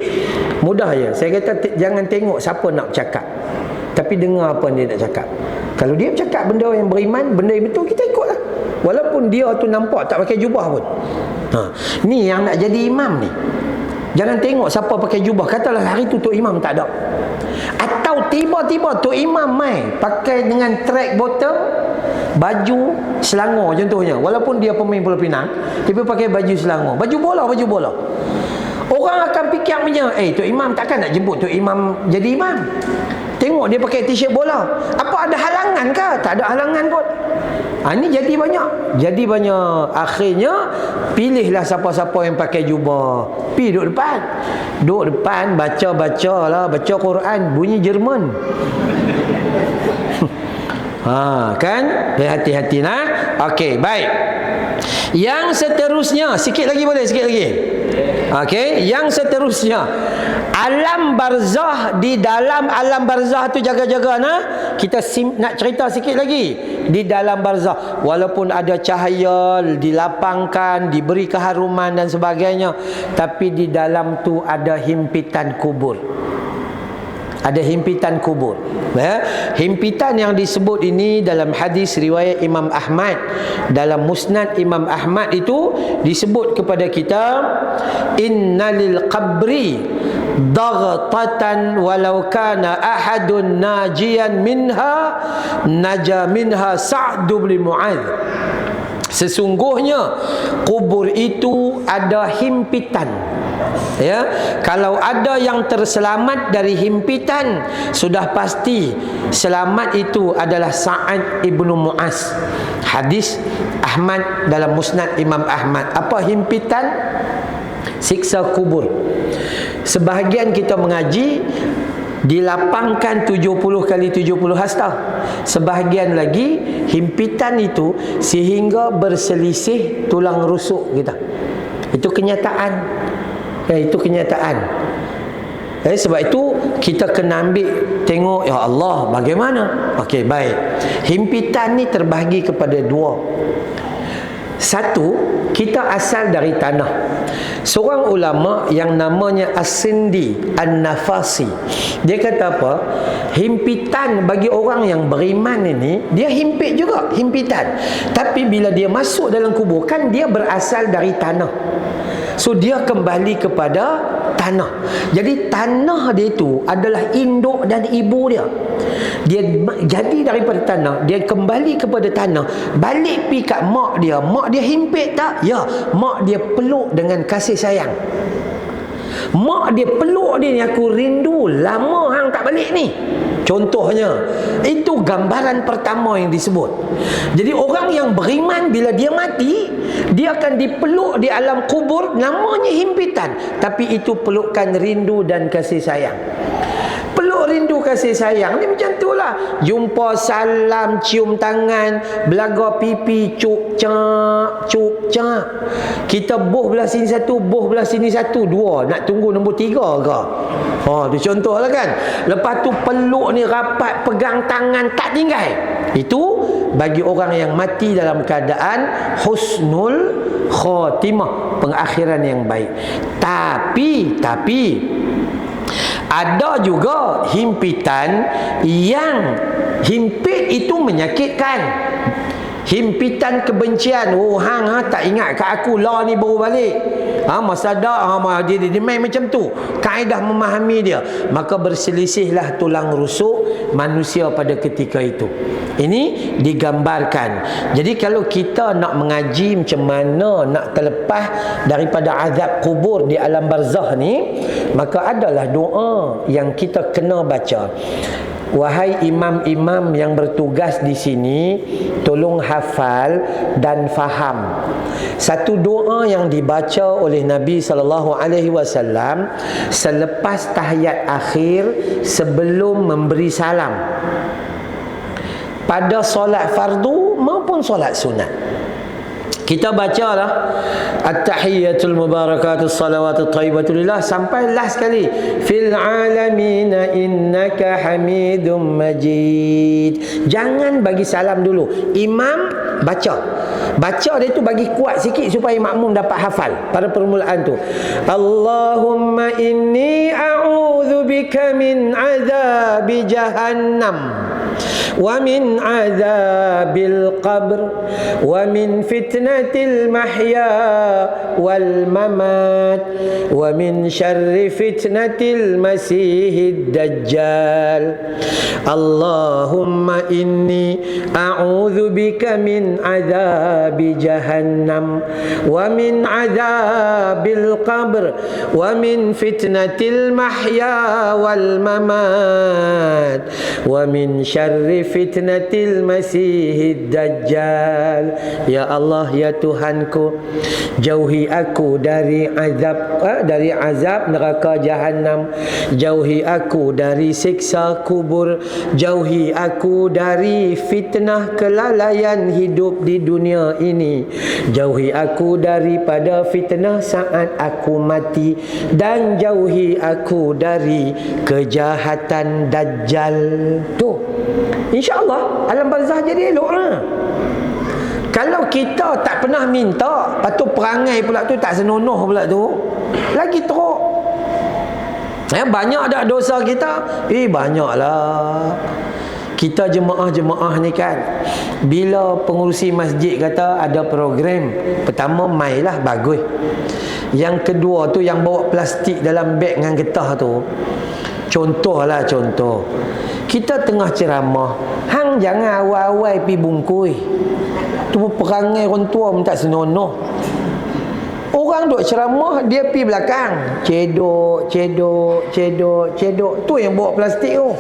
mudah je. Saya kata jangan tengok siapa nak cakap, tapi dengar apa dia nak cakap. Kalau dia bercakap benda yang beriman, benda yang betul, kita ikutlah, walaupun dia tu nampak tak pakai jubah pun. Ni yang nak jadi imam ni. Jangan tengok siapa pakai jubah, katalah hari tu Tok Imam tak ada. Atau tiba-tiba Tok Imam mai pakai dengan track bottom, baju Selangor contohnya, walaupun dia pemain bola pinang, tapi pakai baju Selangor, baju bola. Orang akan fikir punya, Tok Imam takkan nak jemput Tok Imam jadi imam. Tengok dia pakai t-shirt bola. Apa ada halangan ke? Tak ada halangan pun. Ini jadi banyak. Akhirnya pilihlah siapa-siapa yang pakai jubah. Pergi duduk depan, baca lah, baca Quran bunyi Jerman. Kan? Hati-hati nah. Okey, baik. Yang seterusnya, sikit lagi. Okey, yang seterusnya, alam barzah. Di dalam alam barzah tu jaga-jaga nah. Kita nak cerita sikit lagi. Di dalam barzah, walaupun ada cahaya dilapangkan, diberi keharuman dan sebagainya, tapi di dalam tu ada himpitan kubur. Himpitan yang disebut ini dalam hadis riwayat Imam Ahmad, dalam Musnad Imam Ahmad itu disebut kepada kita, innalil qabri daghtatan walau kana ahadun najian minha naja minha Sa'd bin Mu'adz. Sesungguhnya kubur itu ada himpitan. Ya, kalau ada yang terselamat dari himpitan, sudah pasti selamat itu adalah Sa'ad ibnu Mu'az. Hadis Ahmad dalam Musnad Imam Ahmad. Apa himpitan? Siksa kubur. Sebahagian kita mengaji dilapangkan 70 kali 70 hasta. Sebahagian lagi himpitan itu sehingga berselisih tulang rusuk kita. Itu kenyataan. Sebab itu kita kena ambil tengok, ya Allah bagaimana. Okey, baik. Himpitan ni terbahagi kepada dua. Satu, kita asal dari tanah. Seorang ulama yang namanya As-Sindi An-Nafasi, dia kata apa? Himpitan bagi orang yang beriman ini, dia himpit juga, himpitan. Tapi bila dia masuk dalam kubur, kan dia berasal dari tanah. So dia kembali kepada tanah. Jadi tanah dia itu adalah induk dan ibu dia. Dia jadi daripada tanah, dia kembali kepada tanah, balik pi kat mak dia. Mak dia himpit tak? Ya, mak dia peluk dengan kasih sayang. Mak dia peluk dia ni, aku rindu lama hang tak balik ni. Contohnya, itu gambaran pertama yang disebut. Jadi orang yang beriman bila dia mati, dia akan dipeluk di alam kubur, namanya himpitan, tapi itu pelukan rindu dan kasih sayang. Peluk rindu kasih sayang ni macam tu lah. Jumpa salam, cium tangan, belaga pipi, cuk cak. Kita boh belah sini satu, boh belah sini satu, dua. Nak tunggu nombor 3 ke? Tu contoh lah kan. Lepas tu peluk ni rapat, pegang tangan, tak tinggal. Itu bagi orang yang mati dalam keadaan husnul khatimah, pengakhiran yang baik. Tapi ada juga himpitan yang himpit itu menyakitkan. Himpitan kebencian. Hang tak ingat kat aku lah ni baru balik. Masa dah dia main macam tu. Kaedah memahami dia. Maka berselisihlah tulang rusuk manusia pada ketika itu. Ini digambarkan. Jadi kalau kita nak mengaji macam mana nak terlepas daripada azab kubur di alam barzah ni, maka adalah doa yang kita kena baca. Wahai imam-imam yang bertugas di sini, tolong hafal dan faham. Satu doa yang dibaca oleh Nabi SAW selepas tahiyat akhir sebelum memberi salam, pada solat fardu maupun solat sunat. Kita bacalah at-tahiyyatul mubarakatus salawatul thayyibatul lillah sampai last kali, fil alamin innaka hamidum majid. Jangan bagi salam dulu. Imam baca dia tu bagi kuat sikit supaya makmum dapat hafal pada permulaan tu. Allahumma inni a'udzubika min azabi jahannam. wa min azabil qabr wa min fitnatil mahya wal mamat wa min syarri fitnatil masihid dajjal. Allahumma inni a'udzu bika min azabi jahannam wa min azabil qabr wa min fitnatil mahya wal mamat wa min syarri fitnatil masihid dajjal. Ya Allah, ya Tuhanku, jauhi aku dari azab neraka jahanam, jauhi aku dari siksa kubur, jauhi aku dari fitnah kelalaian hidup di dunia ini, jauhi aku daripada fitnah saat aku mati, dan jauhi aku dari kejahatan dajjal. Tu, insya-Allah alam barzah jadi elok lah. Kalau kita tak pernah minta, lepas tu perangai pula tu tak senonoh pula tu, lagi teruk. Banyak dah dosa kita? Banyaklah. Kita jemaah-jemaah ni kan, bila pengurusi masjid kata ada program, pertama mailah, bagus. Yang kedua tu yang bawa plastik dalam beg dengan getah tu, contohlah contoh. Kita tengah ceramah, hang jangan awal-awal pi bungkui. Tu perangai orang tua minta senonoh. Orang duk ceramah, dia pi belakang, cedok. Tu yang bawa plastik tu.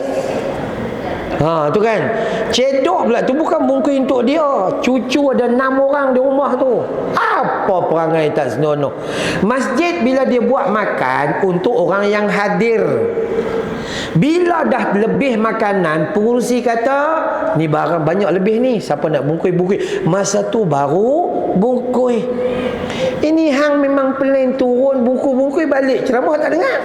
Tu kan, cedok pula tu bukan bungkus untuk dia. Cucu ada 6 orang di rumah tu. Apa perangai tak senonoh. Masjid bila dia buat makan untuk orang yang hadir, bila dah lebih makanan, pengurusi kata ni barang banyak lebih ni, siapa nak bungkus. Masa tu baru bungkus. Ini hang memang pelan turun bungkus balik ceramah tak dengar.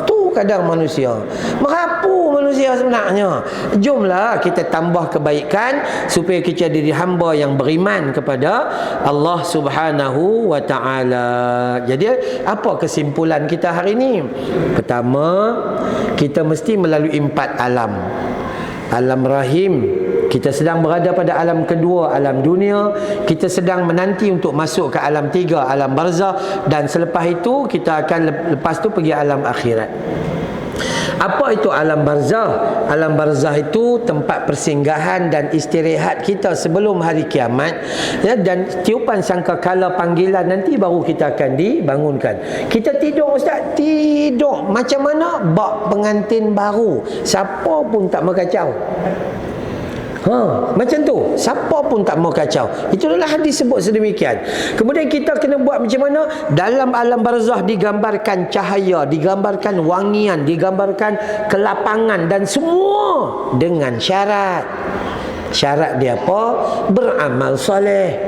Tu kadang manusia merapu manusia sebenarnya. Jomlah kita tambah kebaikan supaya kita jadi hamba yang beriman kepada Allah Subhanahu wa taala. Jadi apa kesimpulan kita hari ini? Pertama, kita mesti melalui 4 alam. Alam rahim, kita sedang berada pada alam kedua, alam dunia. Kita sedang menanti untuk masuk ke alam 3, alam barzah, dan selepas itu kita akan lepas tu pergi alam akhirat. Apa itu alam barzah? Alam barzah itu tempat persinggahan dan istirahat kita sebelum hari kiamat, ya, dan tiupan sangkakala panggilan nanti baru kita akan dibangunkan. Kita tidur, ustaz, tidur macam mana? Bak pengantin baru, siapa pun tak mau kacau. Macam tu, siapa pun tak mau kacau. Itulah hadis sebut sedemikian. Kemudian kita kena buat macam mana? Dalam alam barzah digambarkan cahaya, digambarkan wangian, digambarkan kelapangan, dan semua dengan syarat. Syarat dia apa? Beramal soleh.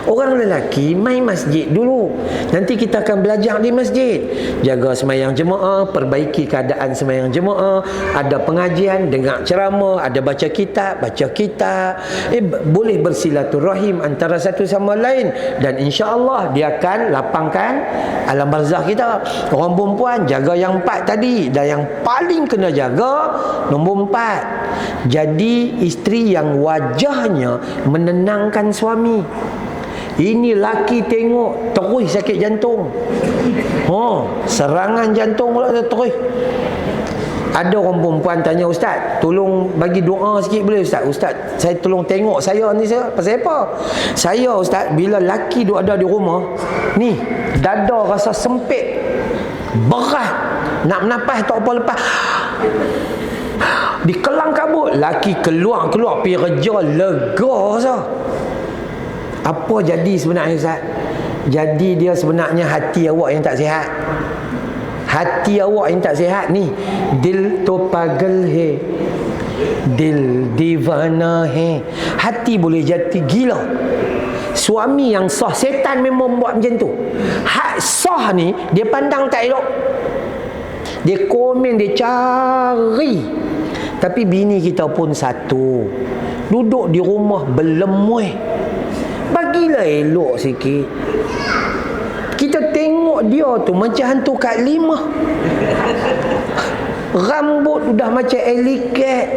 Orang lelaki main masjid dulu. Nanti kita akan belajar di masjid. Jaga sembahyang jemaah, perbaiki keadaan sembahyang jemaah, ada pengajian, dengar ceramah, ada baca kitab. Boleh bersilaturahim antara satu sama lain, dan insya-Allah dia akan lapangkan alam barzah kita. Orang perempuan jaga yang 4 tadi, dan yang paling kena jaga nombor 4. Jadi isteri yang wajahnya menenangkan suami. Ini laki tengok terus sakit jantung. Serangan jantung pula terus. Ada orang perempuan tanya, ustaz, tolong bagi doa sikit boleh ustaz? Ustaz, saya tolong tengok saya ni, saya pasal apa? Saya, ustaz, bila laki duk ada di rumah ni, dada rasa sempit, berat, nak bernafas tak apa lepas, dikelang kabut, laki keluar pergi kerja, lega sah. Apa jadi sebenarnya, ustaz? Jadi dia sebenarnya hati awak yang tak sihat. Hati awak yang tak sihat ni, dil to pagal hai, dil divana hai. Hati boleh jadi gila. Suami yang sah, setan memang buat macam tu. Hak sah ni dia pandang tak elok, dia komen, dia cari. Tapi bini kita pun satu, duduk di rumah berlemuh, bagilah elok sikit. Kita tengok dia tu macam hantu Kak Limah. Rambut dah macam eliket.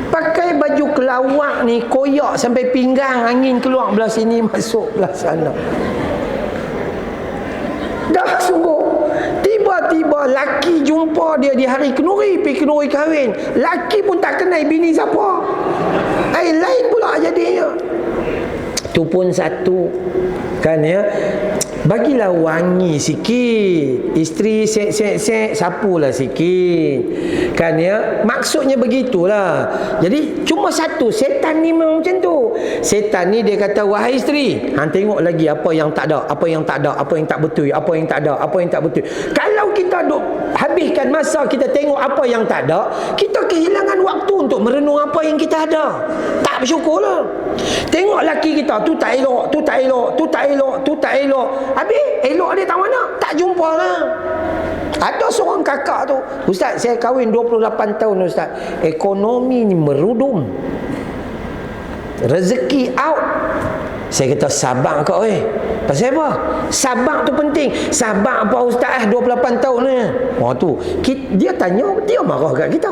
Pakai baju kelawak ni, koyak sampai pinggang, angin keluar belah sini, masuk belah sana. Dah sungguh. Tiba-tiba laki jumpa dia di hari kenduri, pergi kenduri kahwin. Laki pun tak kenal bini siapa. Lain pula jadinya. Tu pun satu. Kan ya. Bagilah wangi sikit. Isteri sek sapulah sikit. Kan ya. Maksudnya begitulah. Jadi cuma satu. Setan ni memang macam tu. Setan ni dia kata, wahai isteri, hang tengok lagi apa yang tak ada, apa yang tak ada, apa yang tak betul, apa yang tak ada, apa yang tak betul. Kalau kita duk habiskan masa kita tengok apa yang tak ada, kita kehilangan waktu untuk merenung apa yang kita ada. Tak bersyukurlah. Tengok laki kita, tu tak elok, tu tak elok, tu tak elok, tu tak elok. Habis elok dia tak mana? Tak jumpa lah. Ada seorang kakak tu, Ustaz, saya kahwin 28 tahun Ustaz. Ekonomi ni merudum. Rezeki out. Saya kata, sabar kau Pasal apa? Sabar tu penting. Sabar apa Ustaz 28 tahun ni. Oh tu. Dia tanya, dia marah kat kita.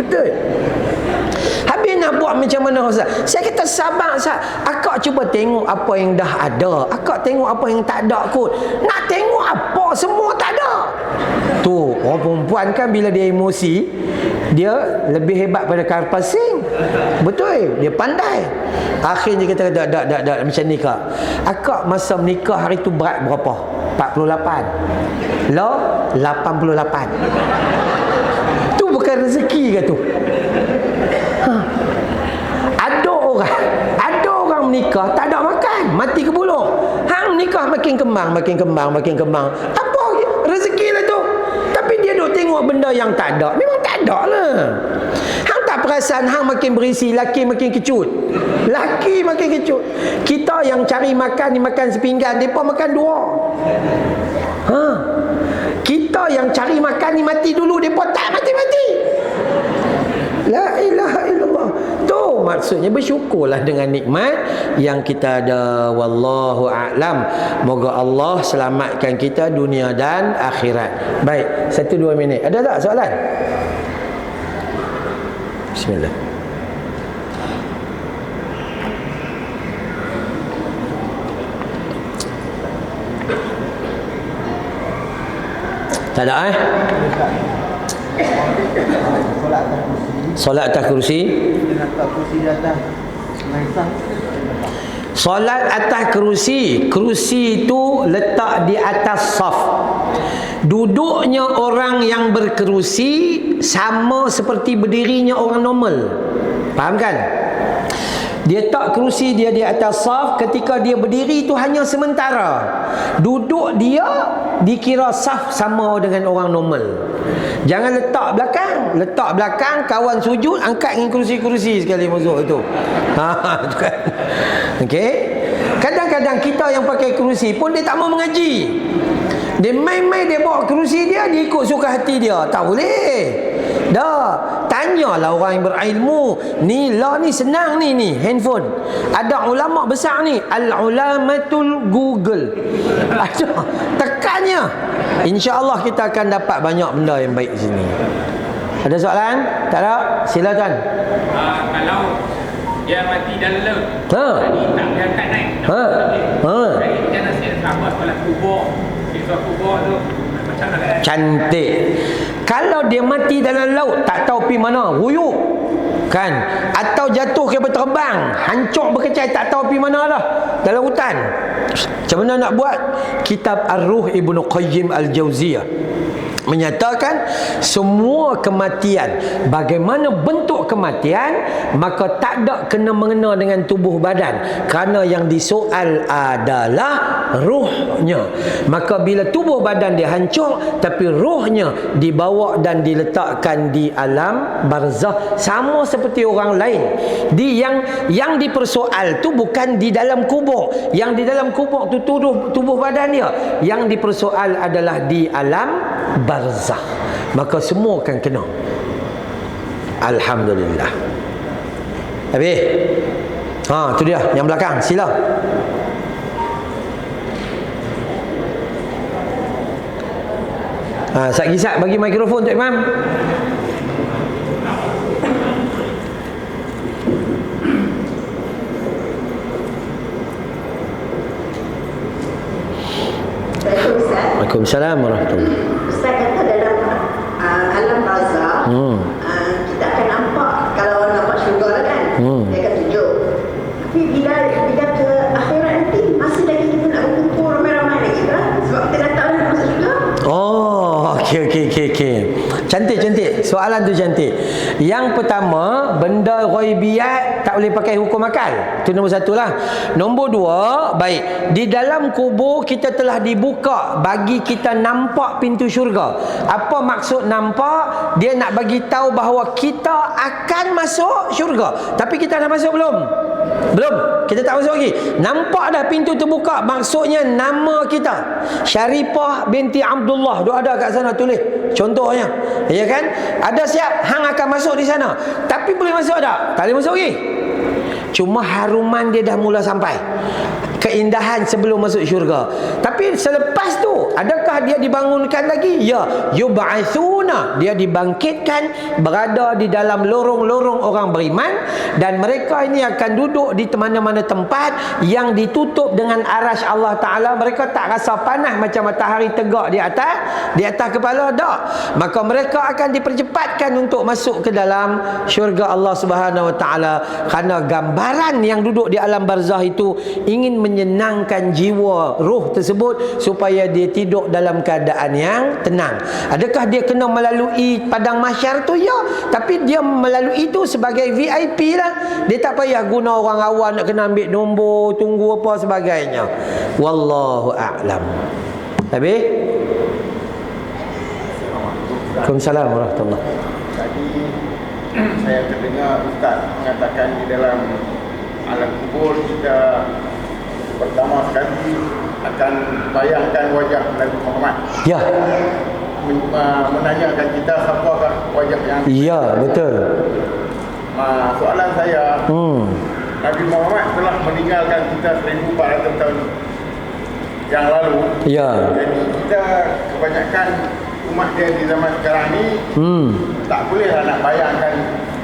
Betul. Habis nak buat macam mana Ustaz? Saya kata sabar Ustaz. Akak cuba tengok apa yang dah ada. Akak tengok apa yang tak ada kot. Nak tengok apa semua tak ada. Tu, orang perempuan kan bila dia emosi, dia lebih hebat pada karpasing. Betul, dia pandai. Akhirnya kita kata tak macam ni kak. Akak masa menikah hari tu berat berapa? 48. Lo 88. Tu bukan rezeki ke tu? Ada orang menikah tak ada makan, mati ke bulung. Hang nikah makin kembang. Apa rezeki lah tu. Tapi dia duk tengok benda yang tak ada. Memang tak ada lah. Hang tak perasan hang makin berisi, laki makin kecut. Laki makin kecut. Kita yang cari makan ni makan sepinggan, depa makan dua. Kita yang cari makan ni mati dulu, depa tak mati-mati. La ilaha illallah. Tu maksudnya bersyukurlah dengan nikmat yang kita ada. Wallahu a'lam. Moga Allah selamatkan kita dunia dan akhirat. Baik, 1-2 minit. Ada tak soalan? Bismillah. Tak ada solat atas kursi. Solat atas kerusi. Kerusi itu letak di atas saf. Duduknya orang yang berkerusi sama seperti berdirinya orang normal. Faham kan? Dia tak kerusi dia di atas saf. Ketika dia berdiri itu hanya sementara. Duduk dia dikira saf sama dengan orang normal. Jangan letak belakang. Letak belakang, kawan sujud, angkat dengan kerusi-kerusi sekali masuk itu. Kan? Okey. Kadang-kadang kita yang pakai kerusi pun dia tak mau mengaji. Dia main-main dia bawa kerusi dia ikut suka hati dia. Tak boleh. Dah, tanyalah orang yang berilmu. Ni senang ni handphone. Ada ulama besar ni, al-ulamatul Google. Tekannya. InsyaAllah kita akan dapat banyak benda yang baik di sini. Ada soalan? Tak ada? Silakan. Kalau dia mati dalam laut, tadi tak diangkat naik. Jadi macam nasihat sahabat solat kubur. Solat kubur tu macam mana? Cantik. Kalau dia mati dalam laut, tak tahu pergi mana, ruyuk kan, atau jatuh kereta terbang, hancur berkecai, tak tahu pergi mana dah, dalam hutan, macam mana nak buat? Kitab Ar-Ruh Ibnu Qayyim Al-Jauziyah menyatakan semua kematian, bagaimana bentuk kematian, maka tak ada kena-mengena dengan tubuh badan, kerana yang disoal adalah ruhnya. Maka bila tubuh badan dia hancur, tapi ruhnya dibawa dan diletakkan di alam barzah, sama seperti orang lain. Yang dipersoal tu bukan di dalam kubur. Yang di dalam kubur tu tubuh badan dia. Yang dipersoal adalah di alam barzah. Maka semua akan kena. Alhamdulillah. Habis? Tu dia yang belakang. Sila. Sak bagi mikrofon Tok Imam. Waalaikumsalam warahmatullahi. Ustaz kata dalam alam barzah kita akan nampak, kalau nampak syurga kan dia akan tunjuk, tapi bila ke akhirat nanti masih lagi kita nak berkumpul ramai-ramai lagi kan, sebab kita dah tahu nak masuk syurga. Oh, okey. Cantik. Soalan tu cantik. Yang pertama, benda ghaibiyat tak boleh pakai hukum akal. Itu nombor satu lah. Nombor dua, baik, di dalam kubur kita telah dibuka bagi kita nampak pintu syurga. Apa maksud nampak? Dia nak bagi tahu bahawa kita akan masuk syurga. Tapi kita dah masuk belum? Belum. Kita tak masuk lagi. Nampak dah pintu terbuka. Maksudnya nama kita Syarifah binti Abdullah. Dia ada kat sana tulis. Contohnya, ya kan? Ada siap hang akan masuk di sana. Tapi boleh masuk tak? Tak boleh masuk lagi. Cuma haruman dia dah mula sampai. Keindahan sebelum masuk syurga. Tapi selepas tu, adakah dia dibangunkan lagi? Ya, yub'atsuna. Dia dibangkitkan, berada di dalam lorong-lorong orang beriman, dan mereka ini akan duduk di mana-mana tempat yang ditutup dengan arasy Allah Taala. Mereka tak rasa panas macam matahari tegak di atas kepala, tak. Maka mereka akan dipercepatkan untuk masuk ke dalam syurga Allah Subhanahu Wa Taala, kerana gambaran yang duduk di alam barzah itu ingin menyenangkan jiwa roh tersebut supaya dia tidur dalam keadaan yang tenang. Adakah dia kena melalui padang mahsyar tu? Ya, tapi dia melalui itu sebagai VIP lah. Dia tak payah guna orang awam nak kena ambil nombor, tunggu apa sebagainya. Wallahu a'lam. Habis? Waalaikumsalam warahmatullahi. Tadi saya terdengar Ustaz mengatakan di dalam alam kubur kita pertama sekali akan bayangkan wajah Nabi Muhammad. Ya. Menanyakan kita siapakah wajah yang. Ya, betul. Soalan saya, Nabi Muhammad telah meninggalkan kita 1400 tahun yang lalu. Ya. Jadi kita kebanyakan umat dia di zaman sekarang ni tak bolehlah nak bayangkan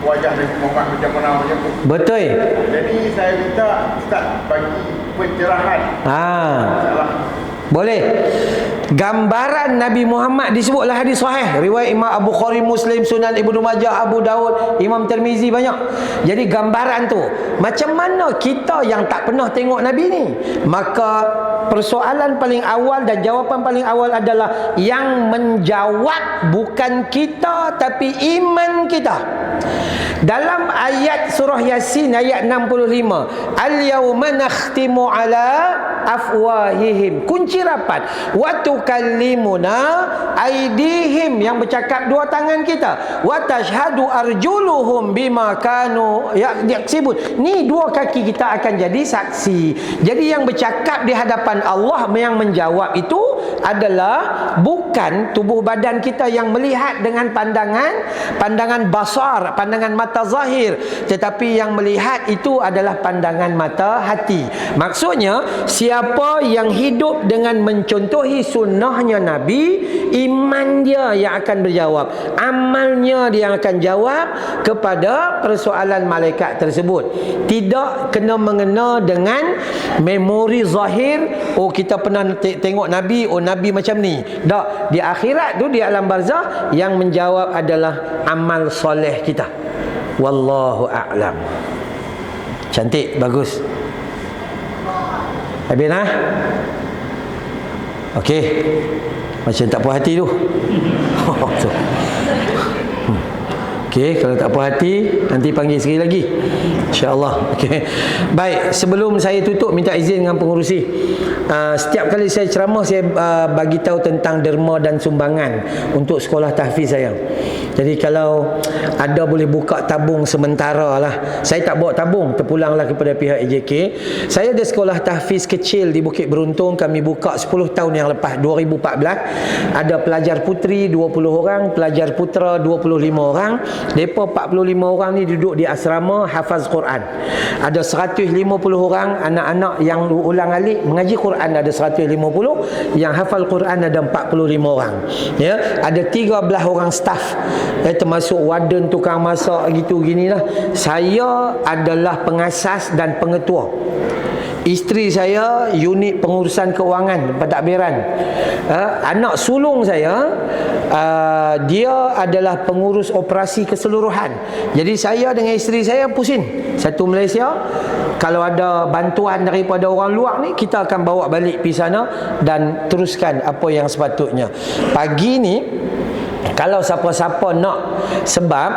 wajah Nabi Muhammad macam mana macam tu. Betul. Jadi saya minta Ustaz bagi pencerahan. Boleh. Gambaran Nabi Muhammad disebutlah hadis sahih, riwayat Imam Abu Bukhari, Muslim, Sunan Ibnu Majah, Abu Daud, Imam Tirmizi, banyak. Jadi gambaran tu, macam mana kita yang tak pernah tengok Nabi ni? Maka persoalan paling awal dan jawapan paling awal adalah yang menjawab bukan kita tapi iman kita. Dalam ayat surah Yasin ayat 65, al-yauma nakhtimu ala afwahihim, kunci rapat, wa tukallimuna aydihim, yang bercakap dua tangan kita, wa tashhadu arjuluhum bima kanu yaksibun. Ni dua kaki kita akan jadi saksi. Jadi yang bercakap di hadapan Allah, yang menjawab itu adalah bukan tubuh badan kita yang melihat dengan pandangan basar, pandangan mata zahir, tetapi yang melihat itu adalah pandangan mata hati. Maksudnya, siapa yang hidup dengan mencontohi sunnahnya Nabi, iman dia yang akan berjawab, amalnya dia yang akan jawab kepada persoalan malaikat tersebut. Tidak kena mengena dengan memori zahir. Oh, kita pernah tengok Nabi, oh Nabi macam ni. Tak, di akhirat tu, di alam barzah, yang menjawab adalah amal soleh kita. Wallahu a'lam. Cantik, bagus. Habis lah. Okey. Macam tak puas hati tu. Okey, kalau tak puas hati nanti panggil sekali lagi, insya-Allah. Okey. Baik, sebelum saya tutup, minta izin dengan pengurusi. Setiap kali saya ceramah, saya bagi tahu tentang derma dan sumbangan untuk sekolah tahfiz saya. Jadi kalau ada boleh buka tabung sementara lah. Saya tak bawa tabung, terpulanglah kepada pihak AJK. Saya ada sekolah tahfiz kecil di Bukit Beruntung, kami buka 10 tahun yang lepas, 2014. Ada pelajar puteri 20 orang, pelajar putera 25 orang. Mereka 45 orang ni duduk di asrama hafaz Quran. Ada 150 orang anak-anak yang ulang alik mengaji Quran Quran ada 150, yang hafal Quran ada 45 orang. Ya, ada 13 orang staff. Termasuk warden, tukang masak gitu ginilah. Saya adalah pengasas dan pengetua. Isteri saya unit pengurusan keuangan pentadbiran. Anak sulung saya dia adalah pengurus operasi keseluruhan. Jadi saya dengan isteri saya pusing satu Malaysia. Kalau ada bantuan daripada orang luar ni, kita akan bawa balik pergi sana dan teruskan apa yang sepatutnya. Pagi ni kalau siapa-siapa nak, sebab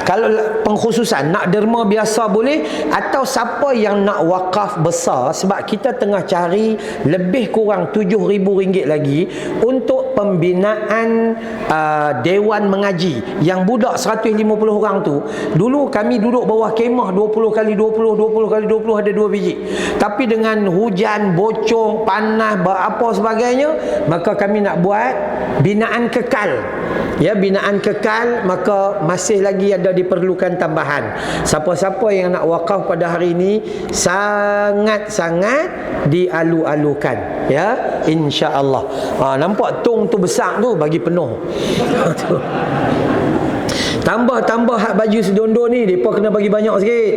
kalau pengkhususan nak derma biasa boleh, atau siapa yang nak wakaf besar, sebab kita tengah cari lebih kurang RM7,000 lagi untuk pembinaan dewan mengaji. Yang budak 150 orang tu, dulu kami duduk bawah kemah 20x20 ada 2 biji. Tapi dengan hujan, bocor, panas, apa sebagainya, maka kami nak buat binaan kekal. Ya, binaan kekal, maka masih lagi ada diperlukan tambahan. Siapa-siapa yang nak wakaf pada hari ini, sangat-sangat dialu-alukan, ya, insya-Allah. Nampak tong tu besar tu, bagi penuh. Tambah hak baju sedondor ni, depa kena bagi banyak sikit.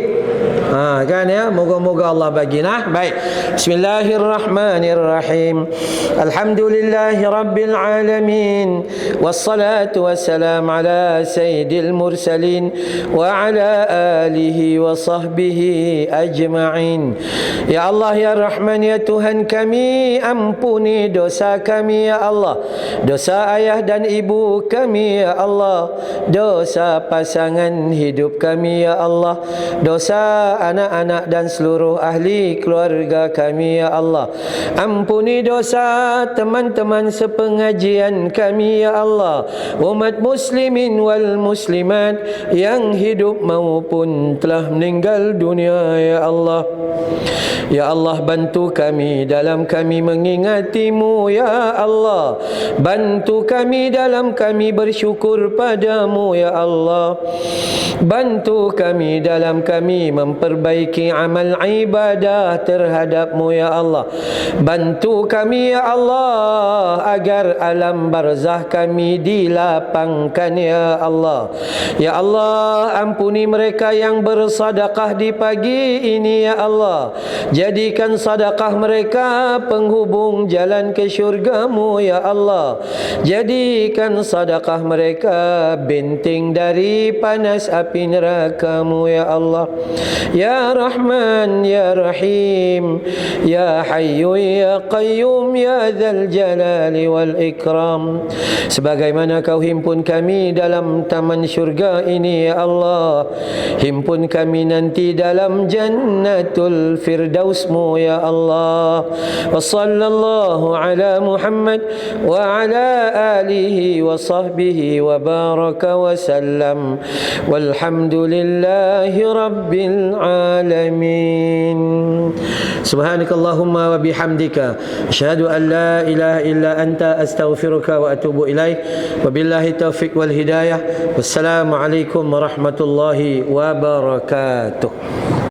Kan ya, moga-moga Allah bagi nah. Baik. Bismillahirrahmanirrahim. Alhamdulillahirabbil alamin. Wassalatu wassalam ala sayyidil mursalin wa ala alihi wa sahbihi ajma'in. Ya Allah ya Rahman ya Tuhan kami, ampuni dosa kami ya Allah. Dosa ayah dan ibu kami ya Allah. Dosa pasangan hidup kami ya Allah. Dosa anak-anak dan seluruh ahli keluarga kami ya Allah. Ampuni dosa teman-teman sepengajian kami ya Allah. Umat muslimin wal muslimat yang hidup maupun telah meninggal dunia ya Allah. Ya Allah, bantu kami dalam kami mengingati-Mu ya Allah. Bantu kami dalam kami bersyukur padamu ya Allah. Bantu kami dalam kami memperbaiki amal ibadah terhadap-Mu ya Allah. Bantu kami ya Allah agar alam barzah kami dilapangkan ya Allah. Ya Allah, ampuni mereka yang bersedekah di pagi ini ya Allah. Jadikan sedekah mereka penghubung jalan ke syurga-Mu ya Allah. Jadikan sedekah mereka benteng dari panas api neraka-Mu ya Allah. Ya Rahman ya Rahim, ya Hayyu ya Qayyum, ya Dzal Jalali wal Ikram. Sebagaimana Kau himpun kami dalam taman syurga ini ya Allah, himpun kami nanti dalam Jannatul Firdaus-Mu ya Allah. Wa sallallahu ala Muhammad wa ala alihi wa sahbihi wa baraka wa sallam. Walhamdulillahi rabbil alamin. Subhanakallahumma wa bihamdika asyhadu an la ilaha illa anta astaghfiruka wa atubu ilaik. Wabillahi taufiq wal hidayah. Wassalamu alaikum warahmatullahi wabarakatuh.